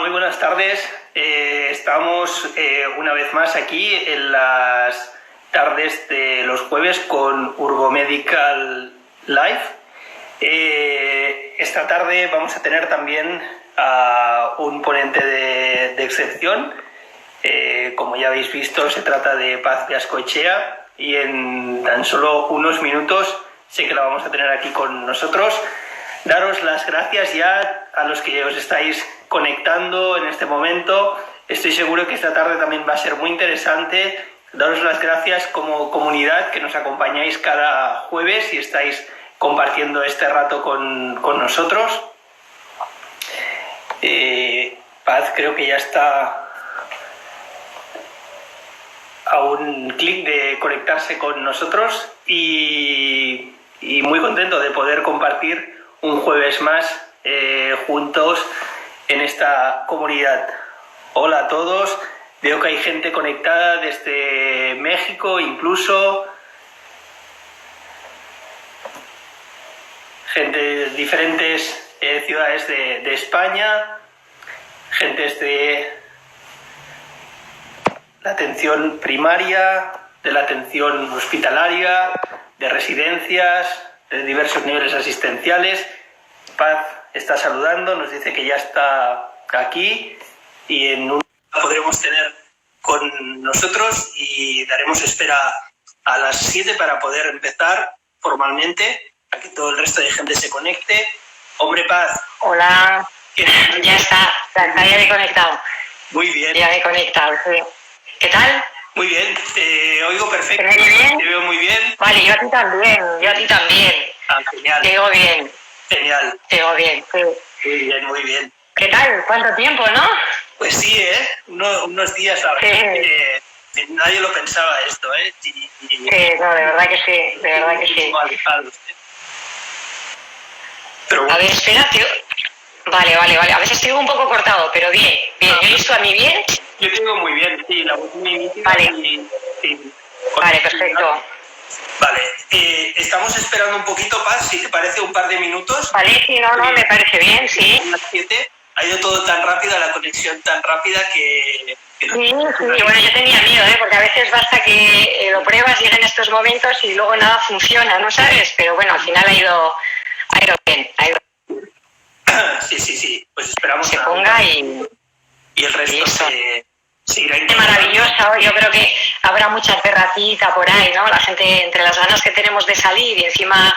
muy buenas tardes. Estamos una vez más aquí en las tardes de los jueves con Urgomedical Live. Esta tarde vamos a tener también a un ponente de excepción. Como ya habéis visto, se trata de Paz Gascoechea y en tan solo unos minutos sé que la vamos a tener aquí con nosotros. Daros las gracias ya a los que os estáis conectando en este momento. Estoy seguro que esta tarde también va a ser muy interesante. Daros las gracias como comunidad que nos acompañáis cada jueves y estáis compartiendo este rato con nosotros. Paz creo que ya está a un clic de conectarse con nosotros y muy contento de poder compartir un jueves más juntos en esta comunidad. Hola a todos, veo que hay gente conectada desde México, incluso gente de diferentes ciudades de España, gente de la atención primaria, de la atención hospitalaria, de residencias, de diversos niveles asistenciales. Paz está saludando, nos dice que ya está aquí y en un podremos tener con nosotros y daremos espera a las 7 para poder empezar formalmente, a que todo el resto de gente se conecte. Hombre, Paz. Hola, ya está, ya me he conectado. Muy bien. Ya me he conectado, sí. ¿Qué tal? Muy bien, te oigo perfecto. ¿Te veo bien? Te veo muy bien. Vale, yo a ti también. Ah, genial. Te oigo bien. Genial. Te oigo bien, sí. Muy bien, muy bien. ¿Qué tal? ¿Cuánto tiempo, no? Pues sí, unos días, la verdad, que nadie lo pensaba esto, Sí, no, de verdad que sí, de verdad que sí. Pero bueno. A ver, espera, tío. Vale. A veces estoy un poco cortado, pero bien. ¿Yo visto a mí bien? Yo te digo muy bien, sí, la voz muy nítida. Vale. Sí. Vale, perfecto. Vale, estamos esperando un poquito, Paz, si te parece, un par de minutos. Vale, sí, no, me parece bien, sí. Las 7, ha ido todo tan rápido, la conexión tan rápida que Sí, bueno, yo tenía miedo, porque a veces basta que lo pruebas, lleguen estos momentos y luego nada funciona, ¿no sabes? Pero bueno, al final ha ido bien, Sí, pues esperamos se ponga y el resto se irá maravilloso. Yo creo que habrá mucha terracita por ahí, ¿no? La gente, entre las ganas que tenemos de salir y encima,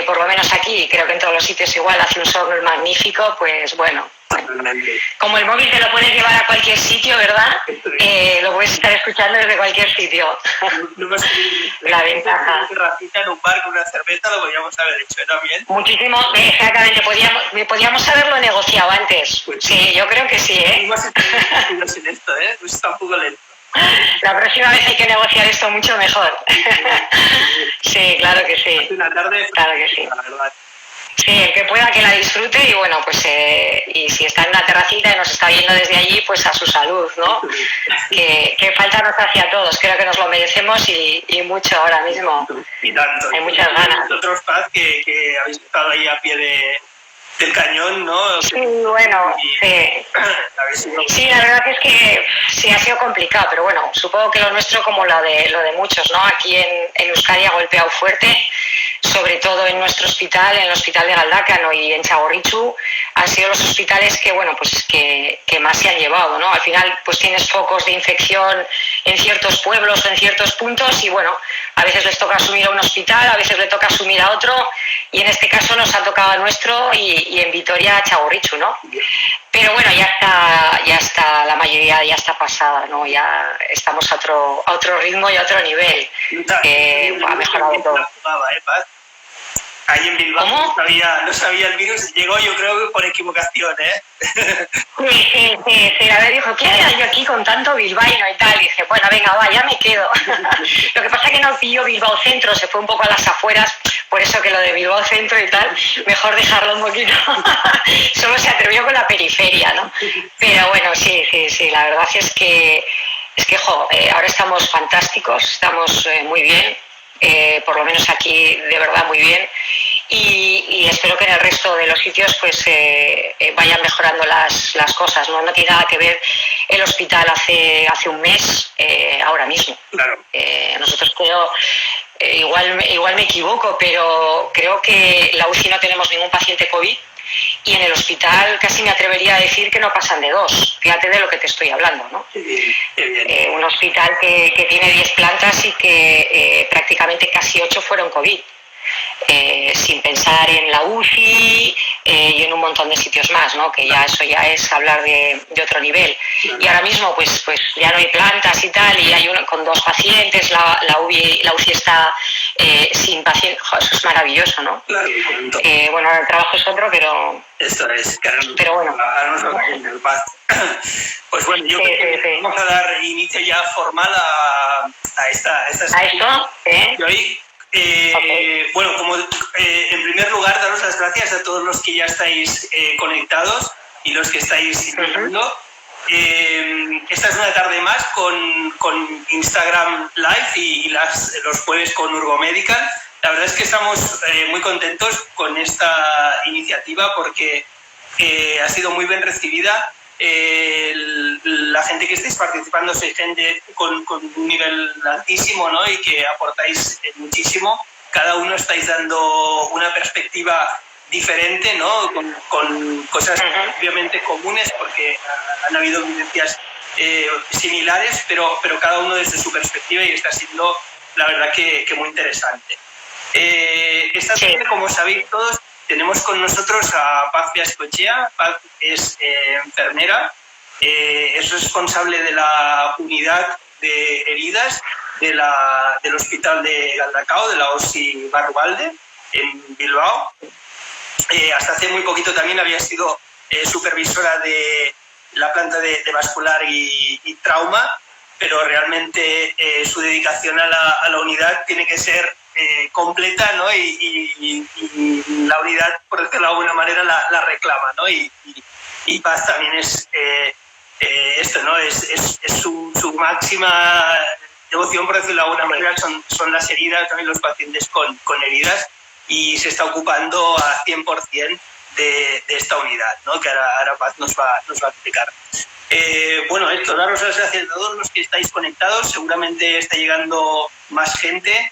por lo menos aquí, creo que en todos los sitios igual hace un sol magnífico, pues bueno. Como el móvil te lo puedes llevar a cualquier sitio, ¿verdad? Lo puedes estar escuchando desde cualquier sitio. La ventaja. Una terracita en un bar con una cerveza lo podríamos haber hecho también. Muchísimo, exactamente. Podíamos haberlo negociado antes. Sí, yo creo que sí, Hemos estado sin esto, pues está un poco lento. La próxima vez hay que negociar esto mucho mejor. Sí, claro que sí. Una tarde, claro que sí. La verdad. Sí, el que pueda que la disfrute y bueno, pues y si está en una terracita y nos está viendo desde allí, pues a su salud, ¿no? Que falta nos hace a todos, creo que nos lo merecemos y mucho ahora mismo. Y tanto. Hay muchas ganas. Vosotros, Paz, que habéis estado ahí a pie del cañón, ¿no? Sí, bueno, sí. Sí, la verdad es que sí ha sido complicado, pero bueno, supongo que lo nuestro como lo de muchos, ¿no? Aquí en Euskadi ha golpeado fuerte, sobre todo en nuestro hospital, en el hospital de Galdakao y en Txagorritxu, han sido los hospitales que, bueno, pues que más se han llevado, ¿no? Al final, pues tienes focos de infección en ciertos pueblos o en ciertos puntos y, bueno, a veces les toca asumir a un hospital, a veces le toca asumir a otro y en este caso nos ha tocado a nuestro y en Vitoria a Txagorritxu, ¿no? Pero bueno, ya está, la mayoría ya está pasada, ¿no? Ya estamos a otro ritmo y a otro nivel. Ha mejorado todo. Ahí en Bilbao ¿Cómo? No sabía el virus, llegó yo creo que por equivocación, Sí, a ver, dijo, ¿qué haría yo aquí con tanto bilbaíno y tal? Y dije, bueno, venga, va, ya me quedo. Lo que pasa es que no pilló Bilbao Centro, se fue un poco a las afueras, por eso que lo de Bilbao Centro y tal, mejor dejarlo un poquito. Solo se atrevió con la periferia, ¿no? Pero bueno, sí, la verdad es que ahora estamos fantásticos, estamos muy bien. Por lo menos aquí de verdad muy bien y espero que en el resto de los sitios pues vayan mejorando las cosas, ¿no? No tiene nada que ver el hospital hace un mes, ahora mismo. Claro. Nosotros creo, igual me equivoco, pero creo que en la UCI no tenemos ningún paciente COVID y en el hospital casi me atrevería a decir que no pasan de 2. Fíjate de lo que te estoy hablando, ¿no? Qué bien. Un hospital que tiene 10 plantas y que prácticamente casi 8 fueron COVID. Sin pensar en la UCI y en un montón de sitios más, ¿no? Que ya eso ya es hablar de otro nivel. Y ahora mismo pues ya no hay plantas y tal, y hay con 2 pacientes, la UCI está sin pacientes. Eso es maravilloso, ¿no? Claro, bueno, el trabajo es otro, pero... Esto es, pero bueno. Pues bueno, yo creo que vamos a dar inicio ya formal a esta ¿A esto? Okay. Bueno, como en primer lugar, daros las gracias a todos los que ya estáis conectados y los que estáis viendo. Esta es una tarde más con Instagram Live y los jueves con Urgomedical. La verdad es que estamos muy contentos con esta iniciativa porque ha sido muy bien recibida. La gente que estáis participando sois gente con un nivel altísimo, ¿no? Y que aportáis muchísimo. Cada uno estáis dando una perspectiva diferente, ¿no? Con cosas obviamente comunes, porque han habido vivencias similares, pero cada uno desde su perspectiva, y está siendo la verdad que muy interesante. Esta tarde, como sabéis todos, tenemos con nosotros a Paz Viascoechea. Paz es enfermera, es responsable de la unidad de heridas del Hospital de Galdacao, de la OSI Barrualde, en Bilbao. Hasta hace muy poquito también había sido supervisora de la planta de vascular y trauma, pero realmente su dedicación a la unidad tiene que ser completa, ¿no? Y la unidad, por decirlo de alguna manera, la reclama, ¿no? Y Paz también es esto, ¿no? Es su máxima devoción, por decirlo de alguna manera, son las heridas, también los pacientes con heridas, y se está ocupando a 100% de esta unidad, ¿no? Que ahora Paz nos va a explicar. Bueno, esto, daros las gracias a todos los que estáis conectados. Seguramente está llegando más gente,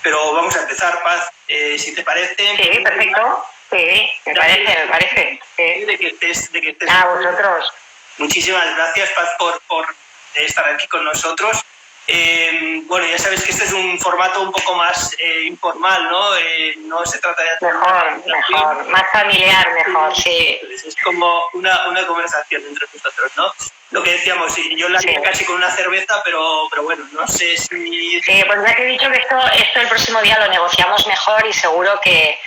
pero vamos a empezar, Paz, si te parece. Sí, perfecto. Sí, me parece. De que estés a vosotros. Muchísimas gracias, Paz, por estar aquí con nosotros. Bueno, ya sabes que este es un formato un poco más informal, ¿no? No se trata de hacer mejor, más familiar, mejor, sí. Es como una conversación entre nosotros, ¿no? Lo que decíamos, yo la haría casi con una cerveza, pero bueno, no sé si... Sí, pues ya te he dicho que esto el próximo día lo negociamos mejor y seguro que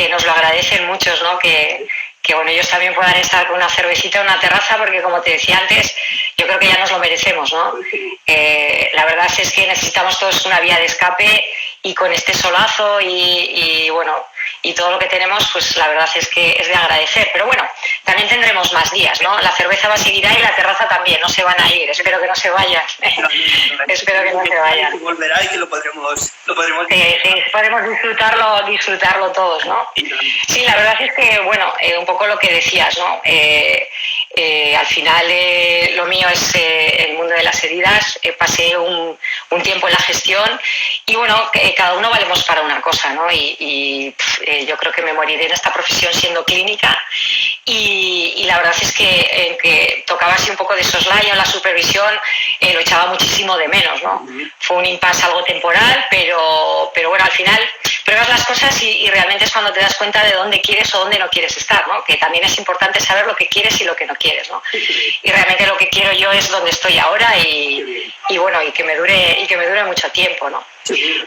nos lo agradecen muchos, ¿no? Que bueno, ellos también puedan estar con una cervecita en una terraza, porque como te decía antes, yo creo que ya nos lo merecemos, ¿no? La verdad es que necesitamos todos una vía de escape, y con este solazo y bueno, y todo lo que tenemos, pues la verdad es que es de agradecer. Pero bueno, también tendremos más días, ¿no? La cerveza va a seguir ahí y la terraza también, no se van a ir, espero que no se vayan. Espero que no se vayan. Volverá y que lo podremos sí, podemos disfrutarlo todos, ¿no? Sí, la verdad es que, bueno, un poco lo que decías, ¿no? Al final lo mío es el mundo de las heridas. Pasé un tiempo en la gestión y bueno, cada uno valemos para una cosa, ¿no? Y yo creo que me moriré en esta profesión siendo clínica, y la verdad es que tocaba así un poco de soslayo en la supervisión, lo echaba muchísimo de menos, ¿no? Fue un impasse algo temporal, pero bueno, al final pruebas las cosas y realmente es cuando te das cuenta de dónde quieres o dónde no quieres estar, ¿no? Que también es importante saber lo que quieres y lo que no quieres, ¿no? Y realmente lo que quiero yo es donde estoy ahora y bueno, y que me dure mucho tiempo, ¿no?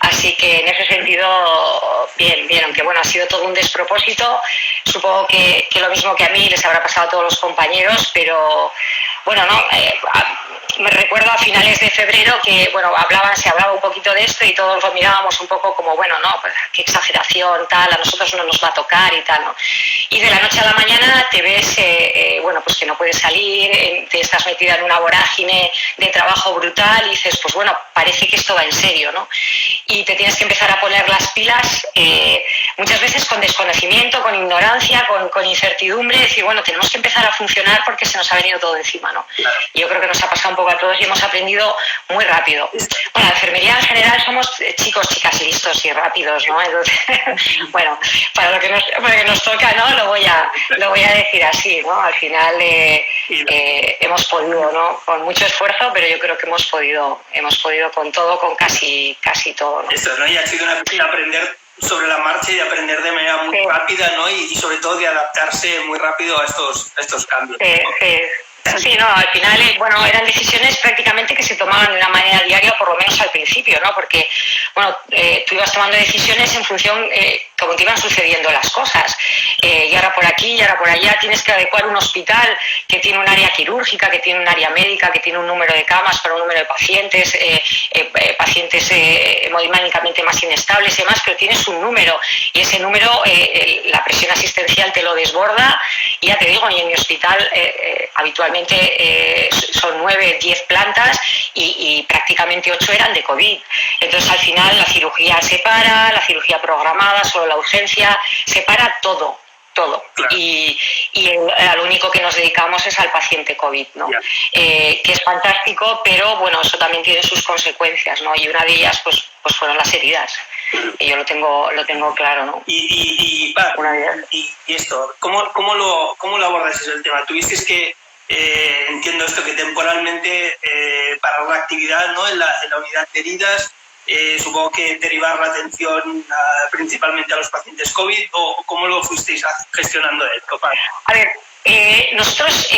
Así que en ese sentido, bien, aunque bueno, ha sido todo un despropósito. Supongo que lo mismo que a mí les habrá pasado a todos los compañeros, pero bueno, no, me recuerdo a finales de febrero que bueno, se hablaba un poquito de esto y todos lo mirábamos un poco como, bueno, no, pues qué exageración, tal, a nosotros no nos va a tocar y tal, ¿no? Y de la noche a la mañana te ves, bueno, pues que no puedes salir, te estás metida en una vorágine de trabajo brutal y dices, pues bueno, parece que esto va en serio, ¿no? Y te tienes que empezar a poner las pilas, muchas veces con desconocimiento, con ignorancia, con incertidumbre, decir, bueno, tenemos que empezar a funcionar porque se nos ha venido todo encima, ¿no? Y yo creo que nos ha pasado un poco a todos y hemos aprendido muy rápido. Bueno, la enfermería en general somos chicos, chicas listos y rápidos, ¿no? Entonces, bueno, para lo que nos toca, ¿no? Lo voy a decir así, ¿no? Al final hemos podido, ¿no? Con mucho esfuerzo, pero yo creo que hemos podido con todo, con casi todo, ¿no? Eso, ¿no? Y ha sido una aprender sobre la marcha y de aprender de manera muy rápida, ¿no? Y sobre todo de adaptarse muy rápido a estos cambios, ¿no? Sí, no, al final, bueno, eran decisiones prácticamente que se tomaban de una manera diaria, por lo menos al principio, ¿no? Porque, bueno, tú ibas tomando decisiones en función como te iban sucediendo las cosas. Y ahora por aquí, y ahora por allá, tienes que adecuar un hospital que tiene un área quirúrgica, que tiene un área médica, que tiene un número de camas para un número de pacientes, pacientes hemodinámicamente más inestables y demás, pero tienes un número, y ese número, la presión asistencial te lo desborda, y ya te digo, y en mi hospital habitualmente son 9, 10 plantas y prácticamente 8 eran de COVID. Entonces al final la cirugía se para, la cirugía programada, solo la urgencia, se para todo. Claro. Y al único que nos dedicamos es al paciente COVID, ¿no? Que es fantástico, pero bueno, eso también tiene sus consecuencias, ¿no? Y una de ellas pues fueron las heridas. Y yo lo tengo claro, ¿no? Y esto, ¿cómo lo abordas eso el tema? Tuviste que entiendo esto, que temporalmente parar la actividad, ¿no? en la unidad de heridas, supongo que derivar la atención principalmente a los pacientes COVID, o ¿cómo lo fuisteis gestionando esto? A ver, nosotros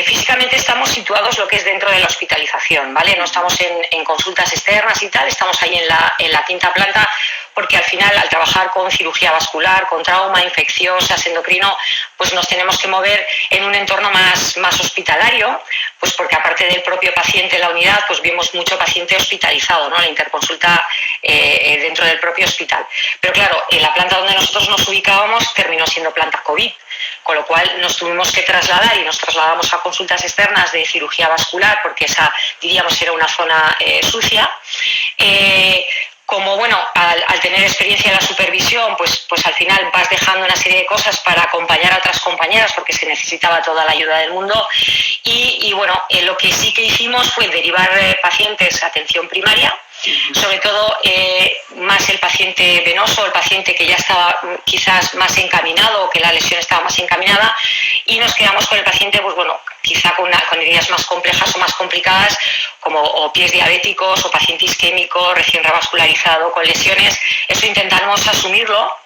físicamente estamos situados lo que es dentro de la hospitalización, ¿vale? No estamos en consultas externas y tal, estamos ahí en la quinta planta, porque al final, al trabajar con cirugía vascular, con trauma, infecciosas, endocrino, pues nos tenemos que mover en un entorno más hospitalario, pues porque aparte del propio paciente en la unidad, pues vemos mucho paciente hospitalizado, ¿no? La interconsulta dentro del propio hospital. Pero claro, en la planta donde nosotros nos ubicábamos terminó siendo planta COVID, con lo cual nos tuvimos que trasladar y nos trasladamos a consultas externas de cirugía vascular, porque esa, diríamos, era una zona sucia. Como bueno, al tener experiencia en la supervisión, pues al final vas dejando una serie de cosas para acompañar a otras compañeras, porque se necesitaba toda la ayuda del mundo. Y bueno, lo que sí que hicimos fue derivar pacientes a atención primaria, sobre todo más el paciente venoso, el paciente que ya estaba quizás más encaminado, o que la lesión estaba más encaminada, y nos quedamos con el paciente, pues bueno, quizá con heridas más complejas o más complicadas, como o pies diabéticos o paciente isquémico recién revascularizado con lesiones. Eso intentamos asumirlo.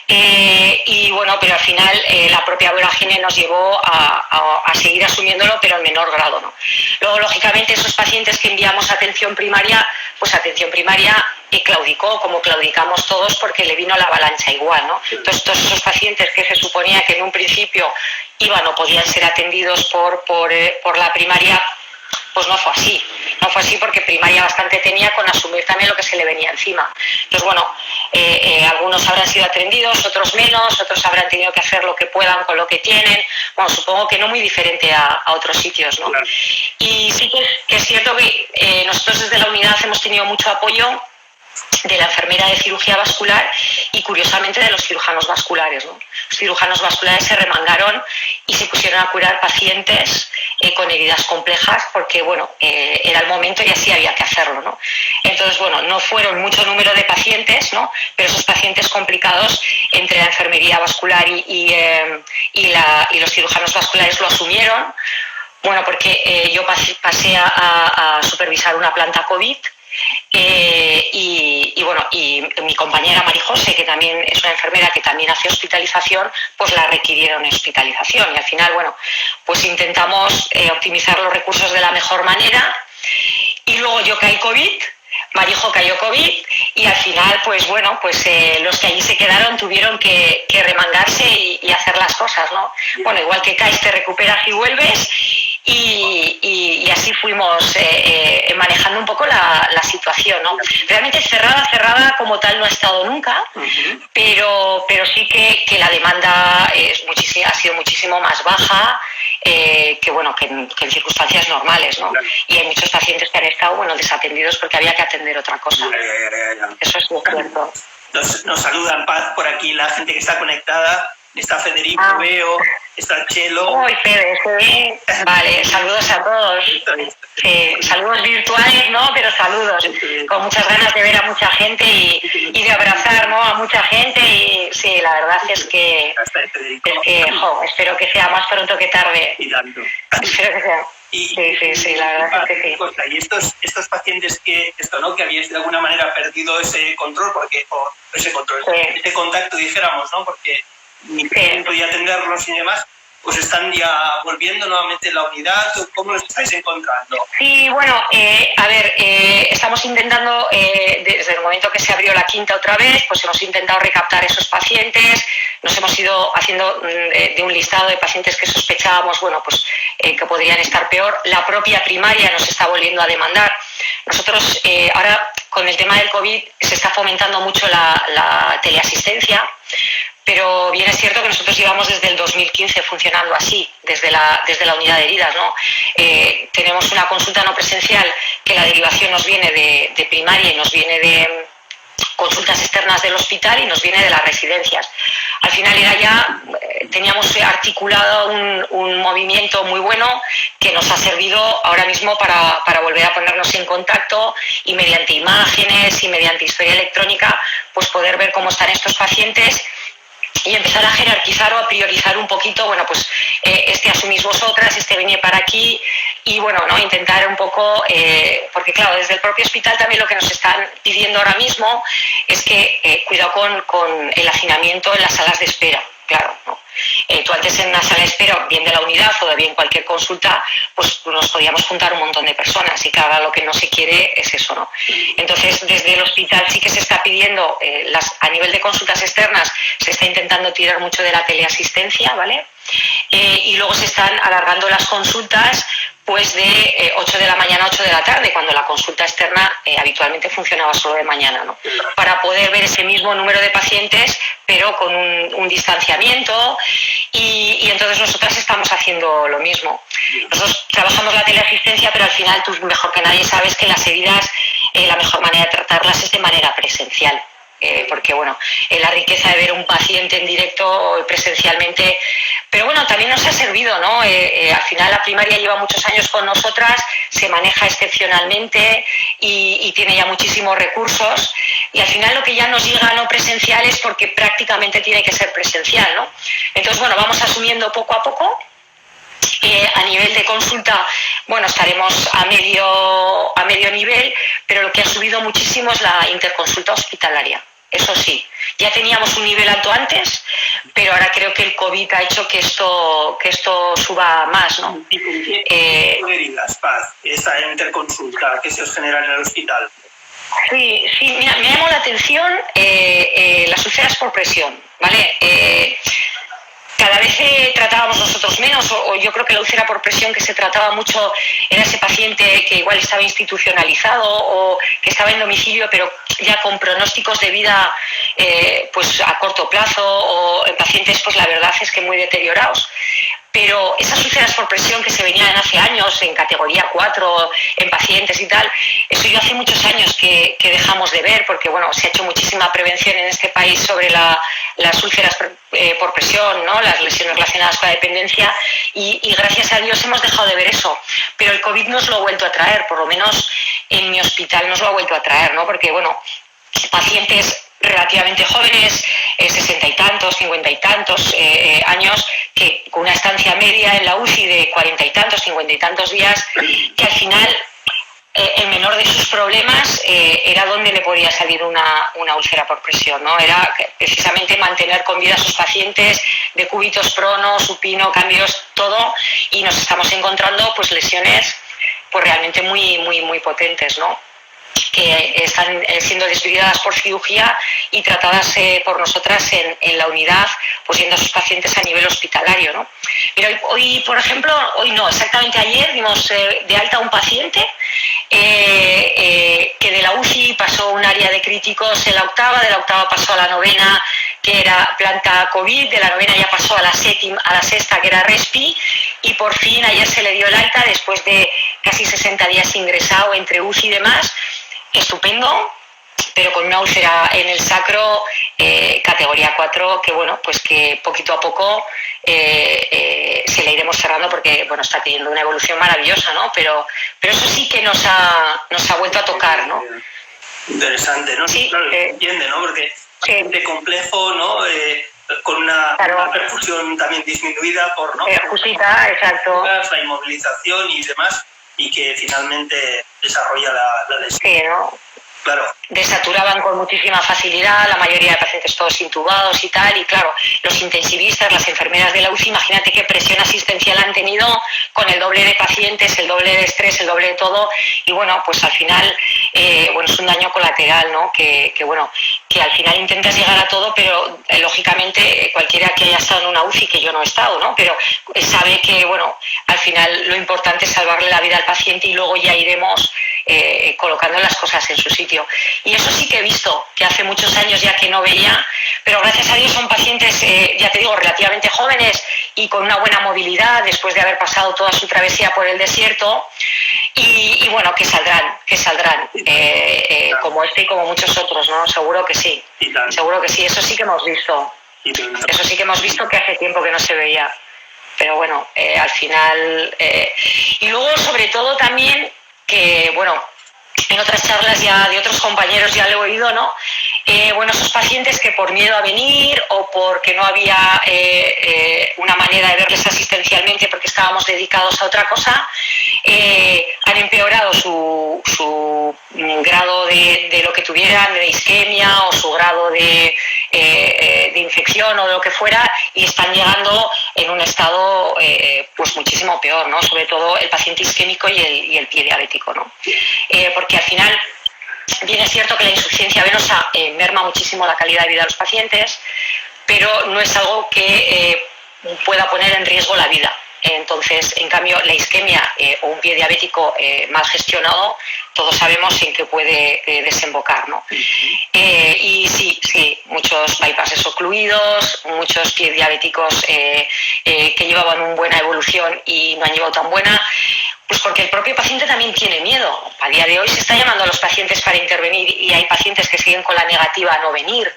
Y bueno, pero al final la propia vorágine nos llevó a seguir asumiéndolo, pero en menor grado, ¿no? Luego, lógicamente, esos pacientes que enviamos a atención primaria, pues atención primaria claudicó, como claudicamos todos, porque le vino la avalancha igual, ¿no? Entonces, todos esos pacientes que se suponía que en un principio iban o podían ser atendidos por la primaria, pues no fue así. No fue así, porque primaria bastante tenía con asumir también lo que se le venía encima. Entonces, bueno, algunos habrán sido atendidos, otros menos, otros habrán tenido que hacer lo que puedan con lo que tienen. Bueno, supongo que no muy diferente a otros sitios, ¿no? Claro. Y sí que es cierto que nosotros desde la unidad hemos tenido mucho apoyo de la enfermera de cirugía vascular y curiosamente de los cirujanos vasculares, ¿no? Los cirujanos vasculares se remangaron y se pusieron a curar pacientes con heridas complejas, porque bueno, era el momento y así había que hacerlo, ¿no? Entonces, bueno, no fueron mucho número de pacientes, ¿no? Pero esos pacientes complicados, entre la enfermería vascular y los cirujanos vasculares lo asumieron. Bueno, porque yo pasé a supervisar una planta COVID. Y bueno, y mi compañera María José, que también es una enfermera que también hace hospitalización, pues la requirieron en hospitalización, y al final, bueno, pues intentamos optimizar los recursos de la mejor manera. Y luego yo caí COVID, Marijo cayó COVID, y al final, pues bueno, pues los que allí se quedaron tuvieron que remangarse y hacer las cosas, ¿no? Bueno, igual que caes, te recuperas y vuelves, y así fuimos manejando un poco la situación, ¿no? Realmente cerrada como tal no ha estado nunca, pero sí que la demanda ha sido muchísimo más baja, que en circunstancias normales, ¿no? Claro. Y hay muchos pacientes que han estado desatendidos porque había que atender otra cosa. Ya. Eso es cierto. Nos saludan, Paz, por aquí la gente que está conectada. Está Federico, veo, está Chelo. Uy, Fede, sí. Vale, saludos a todos. Saludos virtuales, ¿no? Pero saludos. Con muchas ganas de ver a mucha gente y de abrazar, ¿no? A mucha gente. Y sí, la verdad es que espero que sea más pronto que tarde. Y tanto. Espero que sea. Sí, la verdad es que sí. Y estos pacientes que habíais de alguna manera perdido ese control, ese contacto, dijéramos, ¿no? Porque ni podía atenderlos y demás, pues están ya volviendo nuevamente en la unidad. ¿Cómo los estáis encontrando? Sí, bueno, estamos intentando, desde el momento que se abrió la quinta otra vez, pues hemos intentado recaptar esos pacientes, nos hemos ido haciendo de un listado de pacientes que sospechábamos, que podrían estar peor. La propia primaria nos está volviendo a demandar. Nosotros ahora, con el tema del COVID, se está fomentando mucho la teleasistencia, pero bien es cierto que nosotros llevamos desde el 2015 funcionando así, desde la unidad de heridas, ¿no? Tenemos una consulta no presencial que la derivación nos viene de primaria y nos viene de consultas externas del hospital y nos viene de las residencias. Al final teníamos articulado un movimiento muy bueno que nos ha servido ahora mismo para volver a ponernos en contacto y mediante imágenes y mediante historia electrónica pues poder ver cómo están estos pacientes y empezar a jerarquizar o a priorizar un poquito, este asumís vosotras, este venía para aquí y intentar un poco, porque claro, desde el propio hospital también lo que nos están pidiendo ahora mismo es que cuidado con el hacinamiento en las salas de espera. Claro, ¿no? Tú antes en una sala de espera, bien de la unidad o de bien cualquier consulta, pues nos podíamos juntar un montón de personas y claro, lo que no se quiere es eso, ¿no? Entonces, desde el hospital sí que se está pidiendo, a nivel de consultas externas, se está intentando tirar mucho de la teleasistencia, ¿vale? Y luego se están alargando las consultas pues de 8 de la mañana a 8 de la tarde, cuando la consulta externa habitualmente funcionaba solo de mañana, ¿no? Para poder ver ese mismo número de pacientes, pero con un distanciamiento y entonces nosotras estamos haciendo lo mismo. Nosotros trabajamos la teleasistencia, pero al final tú mejor que nadie sabes que las heridas, la mejor manera de tratarlas es de manera presencial. Porque la riqueza de ver un paciente en directo presencialmente, pero también nos ha servido, ¿no? Al final la primaria lleva muchos años con nosotras, se maneja excepcionalmente y tiene ya muchísimos recursos y al final lo que ya nos llega no presencial es porque prácticamente tiene que ser presencial, ¿no? Entonces vamos asumiendo poco a poco. A nivel de consulta, estaremos a medio nivel, pero lo que ha subido muchísimo es la interconsulta hospitalaria. Eso sí, ya teníamos un nivel alto antes, pero ahora creo que el COVID ha hecho que esto suba más, ¿no? ¿Y con qué heridas, Paz, esta interconsulta que se os genera en el hospital? Sí, me llamó la atención las úlceras por presión, ¿vale? Cada vez tratábamos nosotros menos, o yo creo que la úlcera por presión que se trataba mucho era ese paciente que igual estaba institucionalizado o que estaba en domicilio, pero ya con pronósticos de vida pues a corto plazo o en pacientes, pues la verdad es que muy deteriorados. Pero esas úlceras por presión que se venían hace años en categoría 4, en pacientes y tal, eso ya hace muchos años que dejamos de ver, porque se ha hecho muchísima prevención en este país sobre las úlceras por presión, ¿no? Las lesiones relacionadas con la dependencia, y gracias a Dios hemos dejado de ver eso. Pero el COVID nos lo ha vuelto a traer, por lo menos en mi hospital nos lo ha vuelto a traer, ¿no? Porque, pacientes relativamente jóvenes, 60 y tantos, 50 y tantos años, que con una estancia media en la UCI de 40 y tantos, 50 y tantos días, que al final el menor de sus problemas era donde le podía salir una úlcera por presión, ¿no? Era precisamente mantener con vida a sus pacientes, decúbitos, prono, supino, cambios, todo, y nos estamos encontrando pues lesiones pues realmente muy, muy, muy potentes, ¿no? Que están siendo desviadas por cirugía y tratadas por nosotras en la unidad, pues yendo a sus pacientes a nivel hospitalario, ¿no? Mira, hoy, por ejemplo, hoy no, exactamente ayer dimos de alta a un paciente que de la UCI pasó un área de críticos en la octava, de la octava pasó a la novena, que era planta COVID, de la novena ya pasó a la sexta, que era RESPI, y por fin ayer se le dio el alta después de casi 60 días ingresado entre UCI y demás. Estupendo, pero con una úlcera en el sacro categoría 4, que bueno, pues que poquito a poco se le iremos cerrando porque bueno, está teniendo una evolución maravillosa, ¿no? Pero eso sí que nos ha vuelto a tocar, ¿no? Interesante, ¿no? Sí, claro, se entiende, ¿no? Porque sí. de complejo, ¿no? Con una perfusión también disminuida por, ¿no? Justita, exacto. La inmovilización y demás, y que finalmente desarrolla la lesión. Sí, ¿no? Claro. Desaturaban con muchísima facilidad, la mayoría de pacientes todos intubados y tal, y claro, los intensivistas, las enfermeras de la UCI, imagínate qué presión asistencial han tenido con el doble de pacientes, el doble de estrés, el doble de todo, y bueno, pues al final, bueno, es un daño colateral, ¿no? Que bueno, que al final intentas llegar a todo, pero lógicamente cualquiera que haya estado en una UCI, que yo no he estado, ¿no? Pero sabe que, bueno, al final lo importante es salvarle la vida al paciente y luego ya iremos colocando las cosas en su sitio. Y eso sí que he visto, que hace muchos años ya que no veía, pero gracias a Dios son pacientes, ya te digo, relativamente jóvenes y con una buena movilidad después de haber pasado toda su travesía por el desierto y bueno, que saldrán como este y como muchos otros, ¿no? Seguro que sí, eso sí que hemos visto. Eso sí que hemos visto que hace tiempo que no se veía. Pero bueno, al final... y luego, sobre todo, también que, bueno, en otras charlas ya de otros compañeros ya lo he oído, ¿no? Bueno, esos pacientes que por miedo a venir o porque no había una manera de verles asistencialmente porque estábamos dedicados a otra cosa, han empeorado su grado de lo que tuvieran, de isquemia o su grado de infección o de lo que fuera, y están llegando en un estado pues muchísimo peor, ¿no? Sobre todo el paciente isquémico y el pie diabético, ¿no? Porque al final bien es cierto que la insuficiencia venosa merma muchísimo la calidad de vida de los pacientes, pero no es algo que pueda poner en riesgo la vida. Entonces, en cambio, la isquemia o un pie diabético mal gestionado, todos sabemos en qué puede desembocar, ¿no? Y sí, muchos bypasses ocluidos, muchos pies diabéticos que llevaban una buena evolución y no han llevado tan buena, pues porque el propio paciente también tiene miedo. A día de hoy se está llamando a los pacientes para intervenir y hay pacientes que siguen con la negativa a no venir.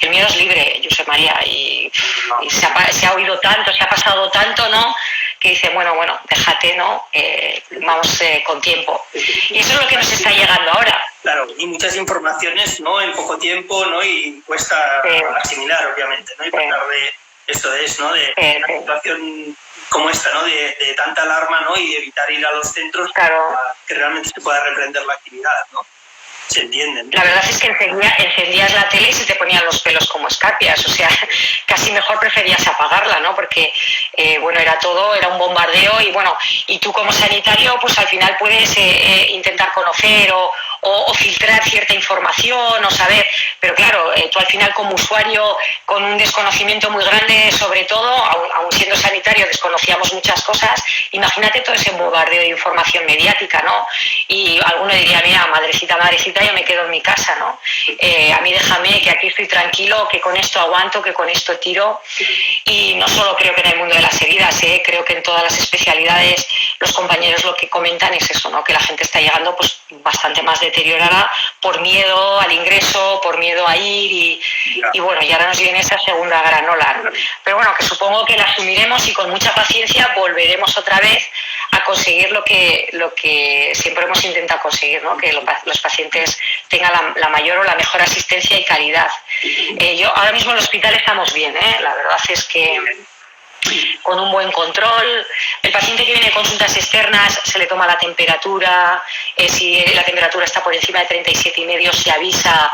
El miedo es libre, Josep María, y se ha oído tanto, se ha pasado tanto, ¿no? Que dice, bueno, déjate, ¿no? Vamos con tiempo. Y eso es lo que nos está llegando ahora. Claro, y muchas informaciones, ¿no? En poco tiempo, ¿no? Y cuesta asimilar, obviamente, ¿no? Y pasar de esto es, ¿no? De una situación como esta, ¿no? De tanta alarma, ¿no? Y evitar ir a los centros para que realmente se pueda reprender la actividad, ¿no? Se entienden. La verdad es que encendías la tele y se te ponían los pelos como escarpias, o sea, casi mejor preferías apagarla, ¿no? Porque, bueno, era un bombardeo y tú como sanitario, pues al final puedes intentar conocer o filtrar cierta información o saber, pero claro, tú al final como usuario con un desconocimiento muy grande, sobre todo, aun siendo sanitario desconocíamos muchas cosas, imagínate todo ese bombardeo de información mediática, ¿no? Y alguno diría, mira, madrecita, yo me quedo en mi casa, ¿no? A mí déjame, que aquí estoy tranquilo, que con esto aguanto, que con esto tiro. Y no solo creo que en el mundo de las heridas, creo que en todas las especialidades los compañeros lo que comentan es eso, ¿no? Que la gente está llegando pues bastante más deteriorada por miedo al ingreso, por miedo a ir y bueno, y ahora nos viene esa segunda gran ola, ¿no? Pero bueno, que supongo que la asumiremos y con mucha paciencia volveremos otra vez a conseguir lo que siempre hemos intentado conseguir, ¿no? Que los pacientes tengan la mayor o la mejor asistencia y calidad. Yo ahora mismo en el hospital estamos bien, la verdad es que con un buen control. El paciente que viene de consultas externas se le toma la temperatura, si la temperatura está por encima de 37,5 se avisa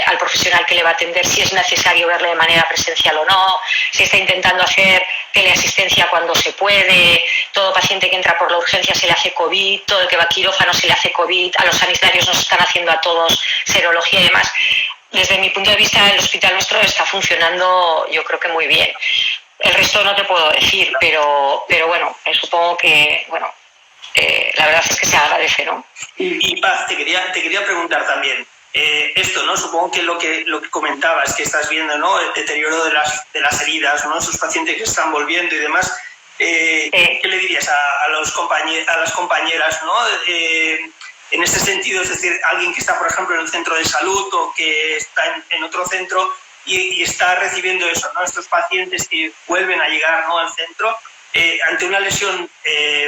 al profesional que le va a atender si es necesario verle de manera presencial o no, se está intentando hacer teleasistencia cuando se puede, todo paciente que entra por la urgencia se le hace COVID, todo el que va a quirófano se le hace COVID, a los sanitarios nos están haciendo a todos serología y demás. Desde mi punto de vista, el hospital nuestro está funcionando, yo creo que muy bien. El resto no te puedo decir, pero bueno, supongo que, bueno, la verdad es que se agradece, ¿no? Y Paz, te quería preguntar también, esto, ¿no? Supongo que lo que comentabas, que estás viendo, ¿no? El deterioro de las heridas, ¿no? Esos pacientes que están volviendo y demás, ¿qué le dirías a las compañeras, ¿no? En este sentido, es decir, alguien que está, por ejemplo, en un centro de salud o que está en otro centro y está recibiendo eso, ¿no? Estos pacientes que vuelven a llegar, ¿no?, al centro ante una lesión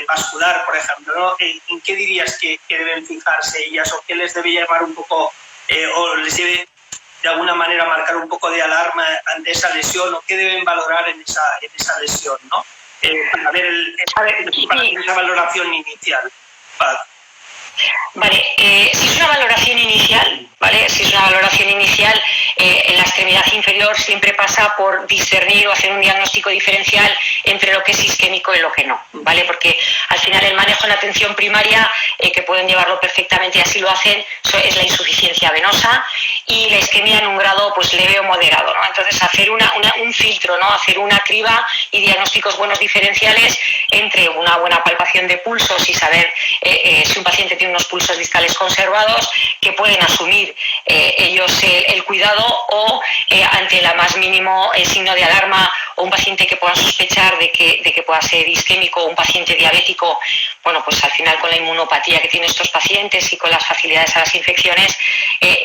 vascular, por ejemplo, ¿no? ¿En qué dirías que deben fijarse ellas o qué les debe llamar un poco o les debe de alguna manera marcar un poco de alarma ante esa lesión o qué deben valorar en esa lesión, ¿no? Para ver esa valoración inicial. Vale, si es una valoración inicial, ¿vale? Si es una valoración inicial, en la extremidad inferior siempre pasa por discernir o hacer un diagnóstico diferencial entre lo que es isquémico y lo que no, ¿vale? Porque al final el manejo en atención primaria, que pueden llevarlo perfectamente y así lo hacen, es la insuficiencia venosa y la isquemia en un grado pues leve o moderado, ¿no? Entonces hacer un filtro, ¿no? Hacer una criba y diagnósticos buenos diferenciales entre una buena palpación de pulsos y saber si un paciente tiene unos pulsos distales conservados, que pueden asumir ellos el cuidado o ante la más mínimo signo de alarma o un paciente que pueda sospechar de que pueda ser isquémico o un paciente diabético, bueno, pues al final con la inmunopatía que tienen estos pacientes y con las facilidades a las infecciones,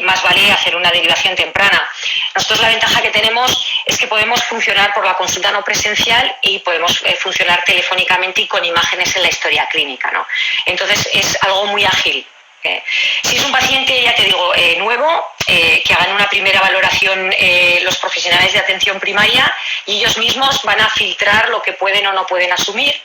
más vale hacer una derivación temprana. Nosotros la ventaja que tenemos es que podemos funcionar por la consulta no presencial y podemos funcionar telefónicamente y con imágenes en la historia clínica, ¿no? Entonces es algo muy ágil. Si es un paciente, ya te digo, nuevo, que hagan una primera valoración los profesionales de atención primaria y ellos mismos van a filtrar lo que pueden o no pueden asumir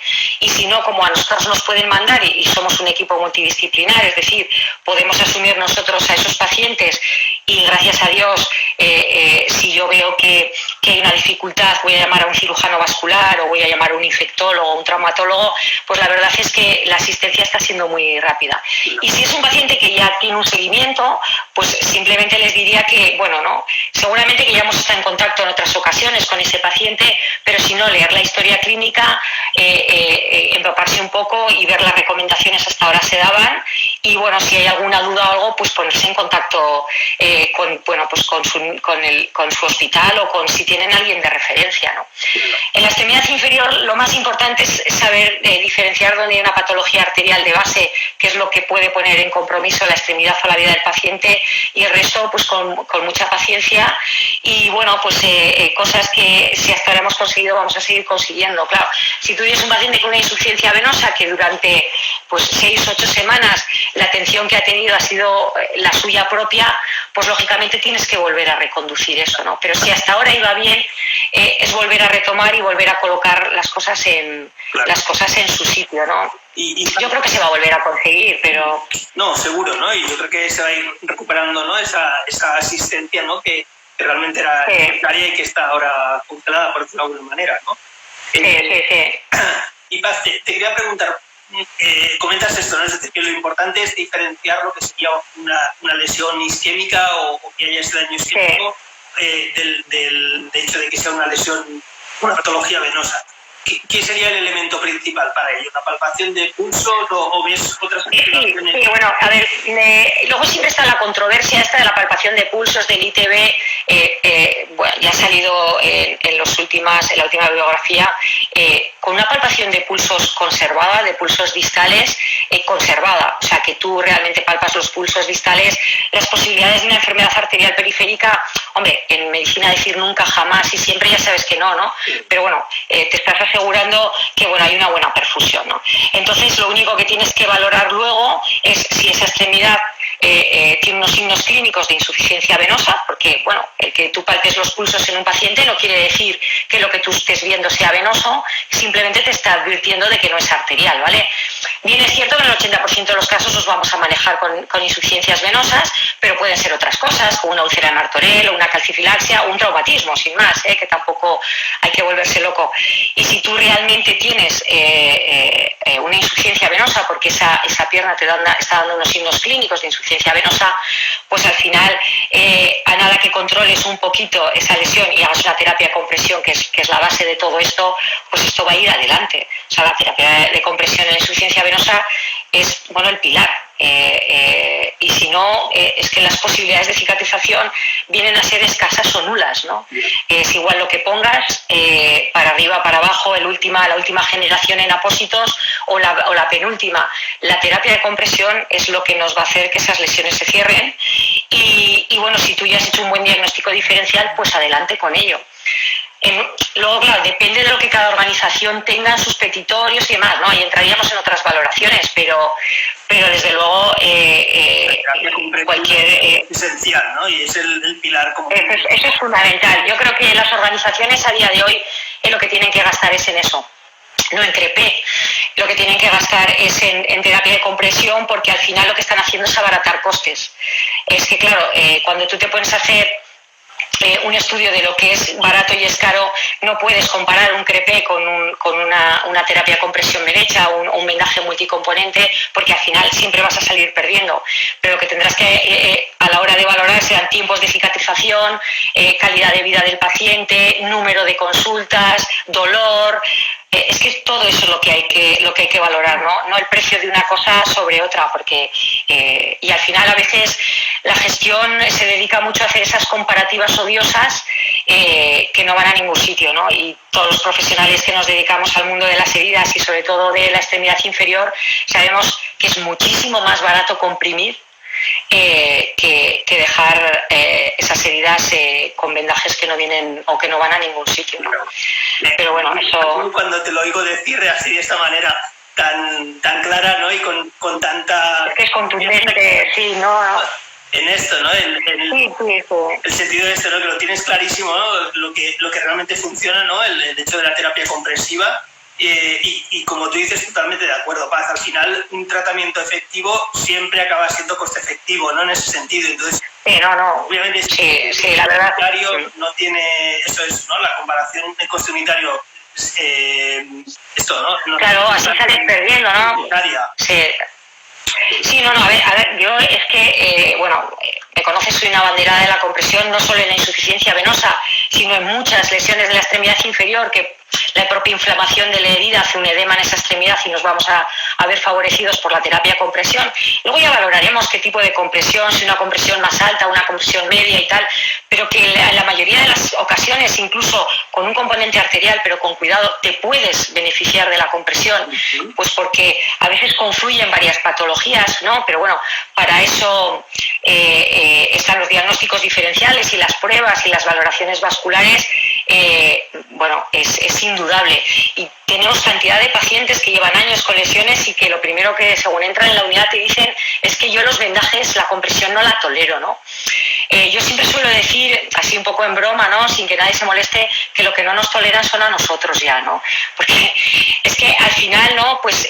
y si no, como a nosotros nos pueden mandar y somos un equipo multidisciplinar, es decir, podemos asumir nosotros a esos pacientes y gracias a Dios, si yo veo que hay una dificultad, voy a llamar a un cirujano vascular o voy a llamar a un infectólogo o un traumatólogo, pues la verdad es que la asistencia está siendo muy rápida. Y si es un paciente que ya tiene un seguimiento, pues simplemente les diría que, bueno, no, seguramente que ya hemos estado en contacto en otras ocasiones con ese paciente, pero si no, leer la historia clínica, empaparse un poco y ver las recomendaciones hasta ahora se daban y, bueno, si hay alguna duda o algo, pues ponerse en contacto con su hospital o con si tienen alguien de referencia, ¿no? En la extremidad inferior lo más importante es saber diferenciar dónde hay una patología arterial de base, que es lo que puede poner en compromiso la extremidad o la vida del paciente y el resto pues con mucha paciencia y bueno pues cosas que si hasta ahora hemos conseguido vamos a seguir consiguiendo. Claro, si tú tienes un paciente con una insuficiencia venosa que durante pues 6 o 8 semanas la atención que ha tenido ha sido la suya propia, pues lógicamente tienes que volver a reconducir eso, ¿no? Pero si hasta ahora iba bien, es volver a retomar y volver a colocar las cosas en su sitio, ¿no? Yo creo que se va a volver a conseguir, pero... No, seguro, ¿no? Y yo creo que se va a ir recuperando, ¿no? Esa asistencia, ¿no? Que realmente era necesaria y que está ahora congelada, por decirlo de alguna manera, ¿no? Sí. Y Paz, te quería preguntar, comentas esto, ¿no? Es decir, que lo importante es diferenciar lo que sería una lesión isquémica o que haya ese daño isquémico del hecho de que sea una lesión, una patología venosa. ¿Qué sería el elemento principal para ello? ¿La palpación de pulsos o ves otras situaciones? Sí, bueno, a ver, luego siempre está la controversia esta de la palpación de pulsos del ITB, bueno, ya ha salido en la última bibliografía, con una palpación de pulsos conservada, de pulsos distales, conservada, o sea, que tú realmente palpas los pulsos distales, las posibilidades de una enfermedad arterial periférica, hombre, en medicina decir nunca, jamás y siempre ya sabes que no, pero bueno, te estás asegurando que bueno, hay una buena perfusión, ¿no? Entonces lo único que tienes que valorar luego es si esa extremidad tiene unos signos clínicos de insuficiencia venosa, porque bueno, el que tú palpes los pulsos en un paciente no quiere decir que lo que tú estés viendo sea venoso, simplemente te está advirtiendo de que no es arterial, ¿vale? Bien, es cierto que en el 80% de los casos nos vamos a manejar con insuficiencias venosas, pero pueden ser otras cosas, como una úlcera en Martorell o una calcifilaxia o un traumatismo, sin más, que tampoco hay que volverse loco. Y si tú realmente tienes una insuficiencia venosa, porque esa pierna te está dando unos signos clínicos de insuficiencia venosa, pues al final, a nada que controles un poquito esa lesión y hagas una terapia de compresión, que es la base de todo esto, pues esto va a ir adelante. O sea, la terapia de compresión en la insuficiencia venosa es, bueno, el pilar. Y si no, es que las posibilidades de cicatrización vienen a ser escasas o nulas, ¿no? Es igual lo que pongas, para arriba, para abajo, la última generación en apósitos o la penúltima. La terapia de compresión es lo que nos va a hacer que esas lesiones se cierren y bueno, si tú ya has hecho un buen diagnóstico diferencial, pues adelante con ello. Luego, claro, depende de lo que cada organización tenga en sus petitorios y demás, ¿no? Ahí entraríamos en otras valoraciones, pero desde luego cualquier... es esencial, ¿no? Y es el pilar como... Eso es fundamental. Yo creo que las organizaciones a día de hoy lo que tienen que gastar es en eso, no en crepé. Lo que tienen que gastar es en terapia de compresión, porque al final lo que están haciendo es abaratar costes. Es que, claro, cuando tú te pones a hacer un estudio de lo que es barato y es caro, no puedes comparar un crepé con una terapia de compresión derecha o un vendaje multicomponente, porque al final siempre vas a salir perdiendo. Pero lo que tendrás que, a la hora de valorar, serán tiempos de cicatrización, calidad de vida del paciente, número de consultas, dolor. Es que todo eso es lo que hay que valorar, no el precio de una cosa sobre otra, porque y al final a veces la gestión se dedica mucho a hacer esas comparativas odiosas que no van a ningún sitio, ¿no? Y todos los profesionales que nos dedicamos al mundo de las heridas y sobre todo de la extremidad inferior sabemos que es muchísimo más barato comprimir que dejar esas heridas con vendajes que no vienen o que no van a ningún sitio, ¿no? Pero bueno, eso... Cuando te lo oigo decir así de esta manera tan clara, ¿no? Y con tanta... Es que es contundente, sí, ¿no? En esto, ¿no? El sentido de esto, ¿no? Que lo tienes clarísimo, ¿no? Lo que realmente funciona, ¿no? El hecho de la terapia compresiva. Y como tú dices, totalmente de acuerdo, Paz. Al final, un tratamiento efectivo siempre acaba siendo coste efectivo, ¿no? En ese sentido. Entonces, sí, no. Obviamente, sí, la verdad. No tiene, eso es, ¿no? La comparación de coste unitario, esto, ¿no? Claro, así sales perdiendo, ¿no? Sí, no, a ver, yo es que, me conoces, soy una abanderada de la compresión, no solo en la insuficiencia venosa, sino en muchas lesiones de la extremidad inferior, que la propia inflamación de la herida hace un edema en esa extremidad y nos vamos a ver favorecidos por la terapia de compresión. Luego ya valoraremos qué tipo de compresión, si una compresión más alta, una compresión media y tal, pero que en la mayoría de las ocasiones, incluso con un componente arterial, pero con cuidado, te puedes beneficiar de la compresión, pues porque a veces confluyen varias patologías, ¿no? Pero bueno, para eso están los diagnósticos diferenciales y las pruebas y las valoraciones vasculares. Es indudable, y tenemos cantidad de pacientes que llevan años con lesiones y que lo primero que según entran en la unidad te dicen es que yo los vendajes, la compresión no la tolero, ¿no? Yo siempre suelo decir, así un poco en broma, ¿no? Sin que nadie se moleste, que lo que no nos toleran son a nosotros ya, ¿no? Porque es que al final, ¿no? Pues